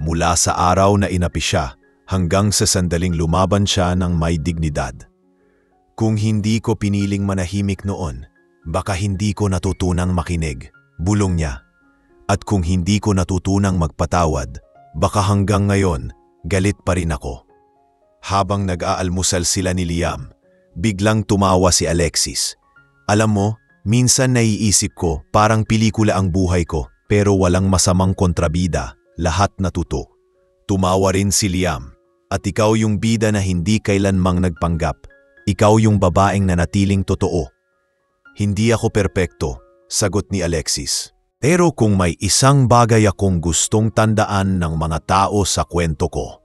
Mula sa araw na inapi siya hanggang sa sandaling lumaban siya ng may dignidad. "Kung hindi ko piniling manahimik noon, baka hindi ko natutunang makinig," bulong niya. "At kung hindi ko natutunang magpatawad, baka hanggang ngayon, galit pa rin ako." Habang nag-aalmusal sila ni Liam, biglang tumawa si Alexis. "Alam mo, minsan naiisip ko parang pelikula ang buhay ko, pero walang masamang kontrabida, lahat natuto." Tumawa rin si Liam. "At ikaw yung bida na hindi kailanmang nagpanggap. Ikaw yung babaeng nanatiling totoo." "Hindi ako perpekto," sagot ni Alexis. "Pero kung may isang bagay akong gustong tandaan ng mga tao sa kwento ko,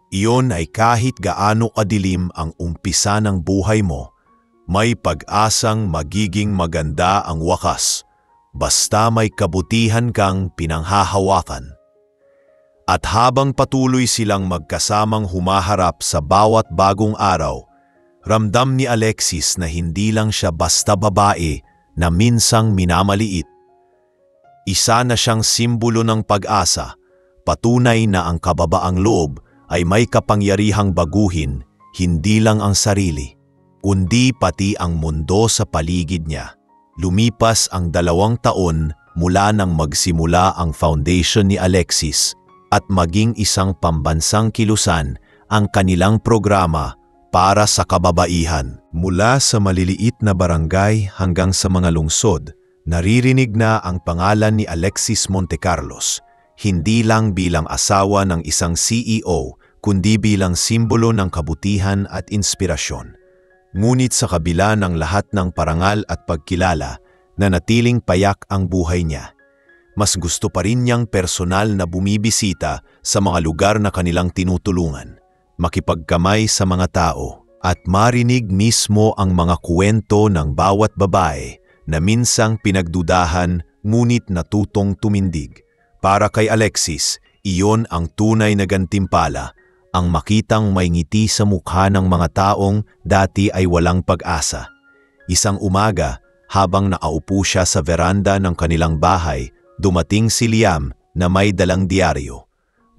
iyon ay kahit gaano kadilim ang umpisa ng buhay mo, may pag-asang magiging maganda ang wakas, basta may kabutihan kang pinanghahawakan." At habang patuloy silang magkasamang humaharap sa bawat bagong araw, ramdam ni Alexis na hindi lang siya basta babae na minsang minamaliit. Isa na siyang simbolo ng pag-asa, patunay na ang kababaang loob ay may kapangyarihang baguhin hindi lang ang sarili, kundi pati ang mundo sa paligid niya. Lumipas ang 2 taon mula nang magsimula ang foundation ni Alexis at maging isang pambansang kilusan ang kanilang programa para sa kababaihan. Mula sa maliliit na barangay hanggang sa mga lungsod, naririnig na ang pangalan ni Alexis Montecarlos, hindi lang bilang asawa ng isang CEO, kundi bilang simbolo ng kabutihan at inspirasyon. Ngunit sa kabila ng lahat ng parangal at pagkilala, nanatiling payak ang buhay niya. Mas gusto pa rin niyang personal na bumibisita sa mga lugar na kanilang tinutulungan, makipagkamay sa mga tao, at marinig mismo ang mga kwento ng bawat babae na minsang pinagdudahan ngunit natutong tumindig. Para kay Alexis, iyon ang tunay na gantimpala, ang makitang may ngiti sa mukha ng mga taong dati ay walang pag-asa. Isang umaga, habang nakaupo siya sa veranda ng kanilang bahay, dumating si Liam na may dalang diaryo.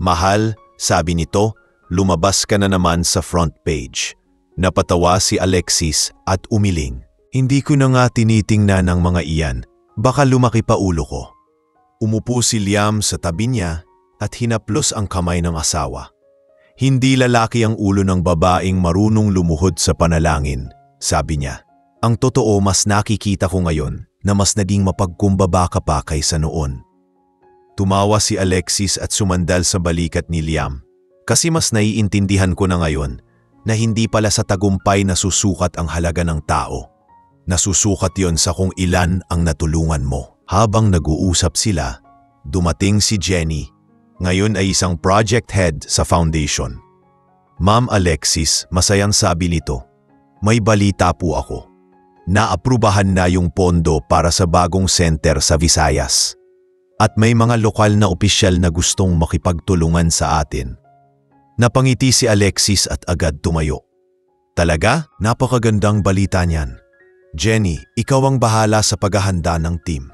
"Mahal," sabi nito, "lumabas ka na naman sa front page." Napatawa si Alexis at umiling. "Hindi ko na nga tinitingnan ang mga iyan, baka lumaki pa ulo ko." Umupo si Liam sa tabi niya at hinaplos ang kamay ng asawa. "Hindi lalaki ang ulo ng babaeng marunong lumuhod sa panalangin," sabi niya. "Ang totoo, mas nakikita ko ngayon na mas naging mapagkumbaba ka pa kaysa noon." Tumawa si Alexis at sumandal sa balikat ni Liam. "Kasi mas naiintindihan ko na ngayon na hindi pala sa tagumpay nasusukat ang halaga ng tao. Nasusukat yon sa kung ilan ang natulungan mo." Habang nag-uusap sila, dumating si Jenny. Ngayon ay isang project head sa foundation. "Ma'am Alexis," masayang sabi nito, "may balita po ako. Naaprubahan na yung pondo para sa bagong center sa Visayas. At may mga lokal na opisyal na gustong makipagtulungan sa atin." Napangiti si Alexis at agad tumayo. "Talaga? Napakagandang balita niyan. Jenny, ikaw ang bahala sa paghahanda ng team.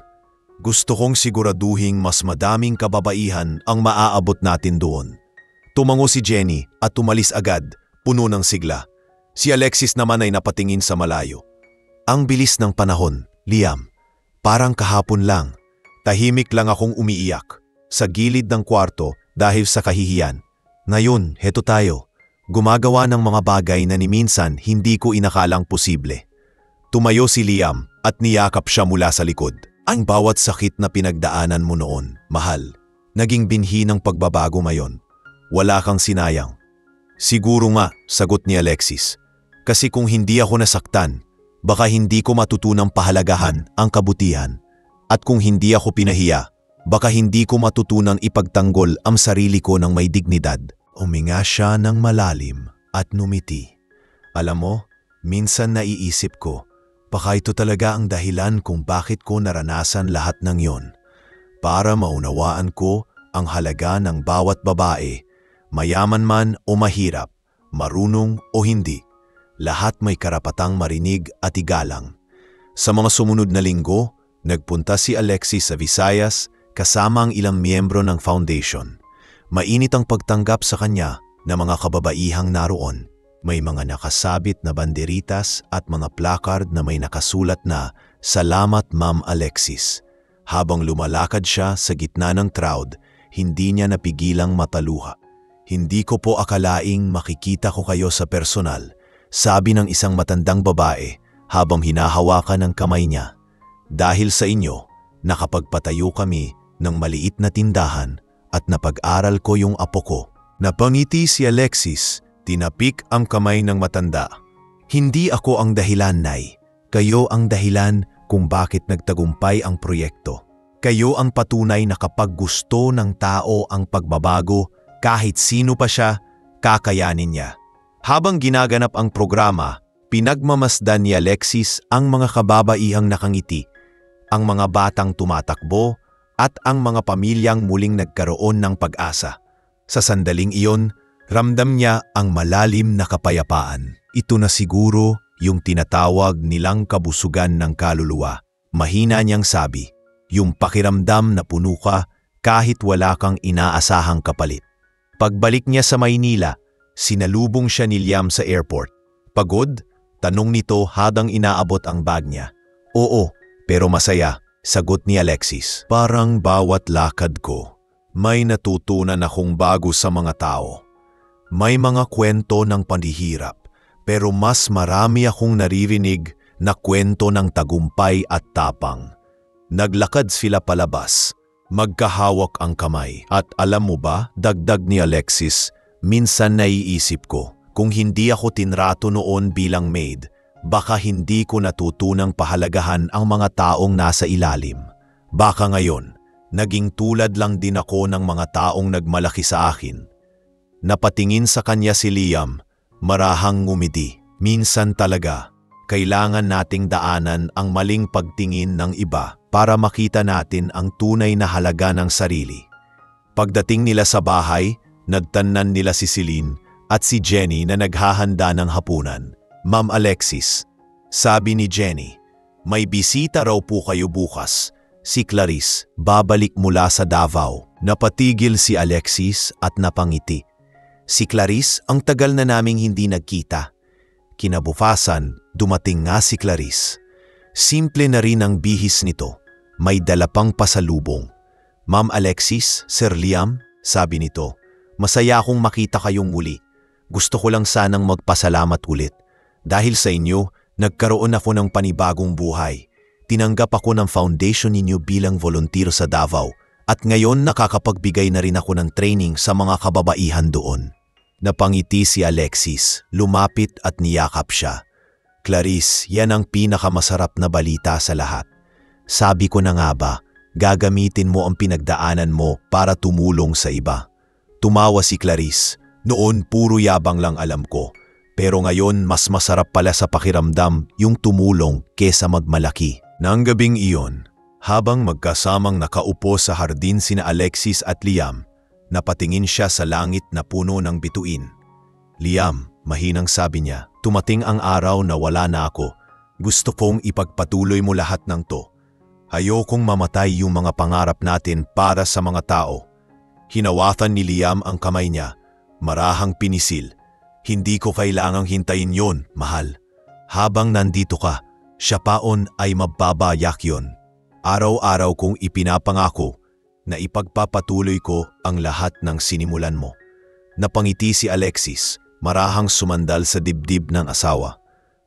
Gusto kong siguraduhing mas madaming kababaihan ang maaabot natin doon." Tumango si Jenny at tumalis agad, puno ng sigla. Si Alexis naman ay napatingin sa malayo. "Ang bilis ng panahon, Liam. Parang kahapon lang. Tahimik lang akong umiiyak sa gilid ng kwarto dahil sa kahihiyan. Ngayon, heto tayo, gumagawa ng mga bagay na ni minsan hindi ko inakalang posible." Tumayo si Liam at niyakap siya mula sa likod. "Ang bawat sakit na pinagdaanan mo noon, mahal, naging binhi ng pagbabago ngayon. Wala kang sinayang." "Siguro nga," sagot ni Alexis. "Kasi kung hindi ako nasaktan, baka hindi ko matutunang pahalagahan ang kabutihan. At kung hindi ako pinahiya, baka hindi ko matutunang ipagtanggol ang sarili ko ng may dignidad." Uminga siya ng malalim at numiti. "Alam mo, minsan naiisip ko, baka ito talaga ang dahilan kung bakit ko naranasan lahat ng yon. Para maunawaan ko ang halaga ng bawat babae, mayaman man o mahirap, marunong o hindi. Lahat may karapatang marinig at igalang." Sa mga sumunod na linggo, nagpunta si Alexis sa Visayas kasama ang ilang miyembro ng foundation. Mainit ang pagtanggap sa kanya ng mga kababaihang naroon. May mga nakasabit na banderitas at mga placard na may nakasulat na "Salamat Ma'am Alexis." Habang lumalakad siya sa gitna ng crowd, hindi niya napigilang mataluha. "Hindi ko po akalaing makikita ko kayo sa personal," sabi ng isang matandang babae habang hinahawakan ang kamay niya. "Dahil sa inyo, nakapagpatayo kami ng maliit na tindahan at napag-aral ko yung apo ko." Napangiti si Alexis. Tinapik ang kamay ng matanda. "Hindi ako ang dahilan, Nay. Kayo ang dahilan kung bakit nagtagumpay ang proyekto. Kayo ang patunay na kapag gusto ng tao ang pagbabago, kahit sino pa siya, kakayanin niya." Habang ginaganap ang programa, pinagmamasdan ni Alexis ang mga kababaihang nakangiti, ang mga batang tumatakbo, at ang mga pamilyang muling nagkaroon ng pag-asa. Sa sandaling iyon, ramdam niya ang malalim na kapayapaan. Ito na siguro yung tinatawag nilang kabusugan ng kaluluwa. Mahina niyang sabi, yung pakiramdam na puno ka kahit wala kang inaasahang kapalit. Pagbalik niya sa Maynila, sinalubong siya ni Liam sa airport. "Pagod?" tanong nito habang inaabot ang bag niya. "Oo, pero masaya," sagot ni Alexis. "Parang bawat lakad ko, May natutunan akong bago sa mga tao. May mga kwento ng panghihirap, pero mas marami akong naririnig na kwento ng tagumpay at tapang. Naglakad sila palabas, magkahawak ang kamay. At alam mo ba, dagdag ni Alexis, minsan naiisip ko, kung hindi ako tinrato noon bilang maid, baka hindi ko natutunang pahalagahan ang mga taong nasa ilalim. Baka ngayon, naging tulad lang din ako ng mga taong nagmalaki sa akin. Napatingin sa kanya si Liam, marahang ngumiti. Minsan talaga, kailangan nating daanan ang maling pagtingin ng iba para makita natin ang tunay na halaga ng sarili. Pagdating nila sa bahay, nagtannan nila si Celine at si Jenny na naghahanda ng hapunan. Ma'am Alexis, sabi ni Jenny, may bisita raw po kayo bukas. Si Clarice, babalik mula sa Davao. Napatigil si Alexis at napangiti. Si Clarice, ang tagal na naming hindi nagkita. Kinabukasan, dumating nga si Clarice. Simple na rin ang bihis nito. May dala pang pasalubong. Ma'am Alexis, Sir Liam, sabi nito, masaya akong makita kayong muli. Gusto ko lang sanang magpasalamat ulit. Dahil sa inyo, nagkaroon ako ng panibagong buhay. Tinanggap ako ng foundation ninyo bilang volunteer sa Davao at ngayon nakakapagbigay na rin ako ng training sa mga kababaihan doon. Napangiti si Alexis, lumapit at niyakap siya. Clarice, yan ang pinakamasarap na balita sa lahat. Sabi ko na nga ba, gagamitin mo ang pinagdaanan mo para tumulong sa iba. Tumawa si Clarice, noon puro yabang lang alam ko. Pero ngayon mas masarap pala sa pakiramdam yung tumulong kesa magmalaki. Nang gabing iyon, habang magkasamang nakaupo sa hardin sina Alexis at Liam, napatingin siya sa langit na puno ng bituin. Liam, mahinang sabi niya, tumating ang araw na wala na ako. Gusto kong ipagpatuloy mo lahat ng to. Ayokong mamatay yung mga pangarap natin para sa mga tao. Hinawakan ni Liam ang kamay niya, marahang pinisil. Hindi ko kailangang hintayin yon, mahal. Habang nandito ka, siya paon ay mababayak yon. Araw-araw kong ipinapangako na ipagpapatuloy ko ang lahat ng sinimulan mo. Napangiti si Alexis, marahang sumandal sa dibdib ng asawa.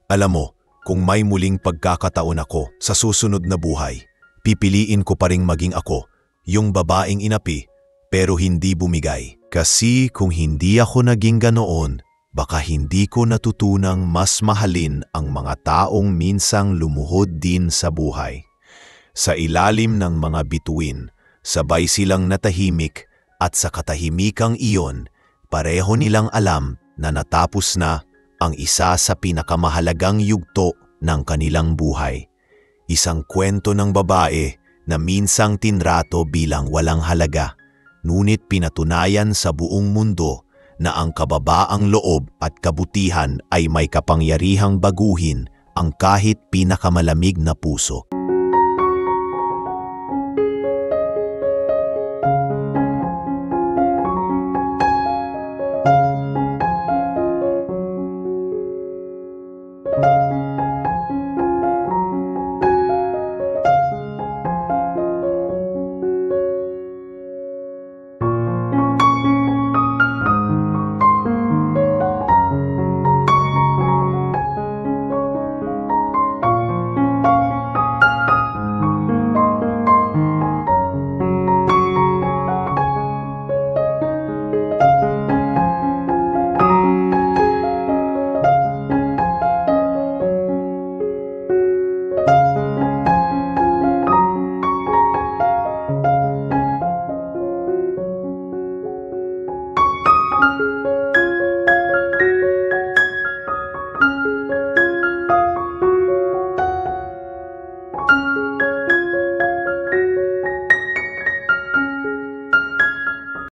Alam mo, kung may muling pagkakataon ako sa susunod na buhay, pipiliin ko pa ring maging ako, yung babaeng inapi pero hindi bumigay. Kasi kung hindi ako naging ganoon, baka hindi ko natutunang mas mahalin ang mga taong minsang lumuhod din sa buhay. Sa ilalim ng mga bituin, sabay silang natahimik at sa katahimikang iyon, pareho nilang alam na natapos na ang isa sa pinakamahalagang yugto ng kanilang buhay. Isang kwento ng babae na minsang tinrato bilang walang halaga, ngunit pinatunayan sa buong mundo na ang kababaang loob at kabutihan ay may kapangyarihang baguhin ang kahit pinakamalamig na puso.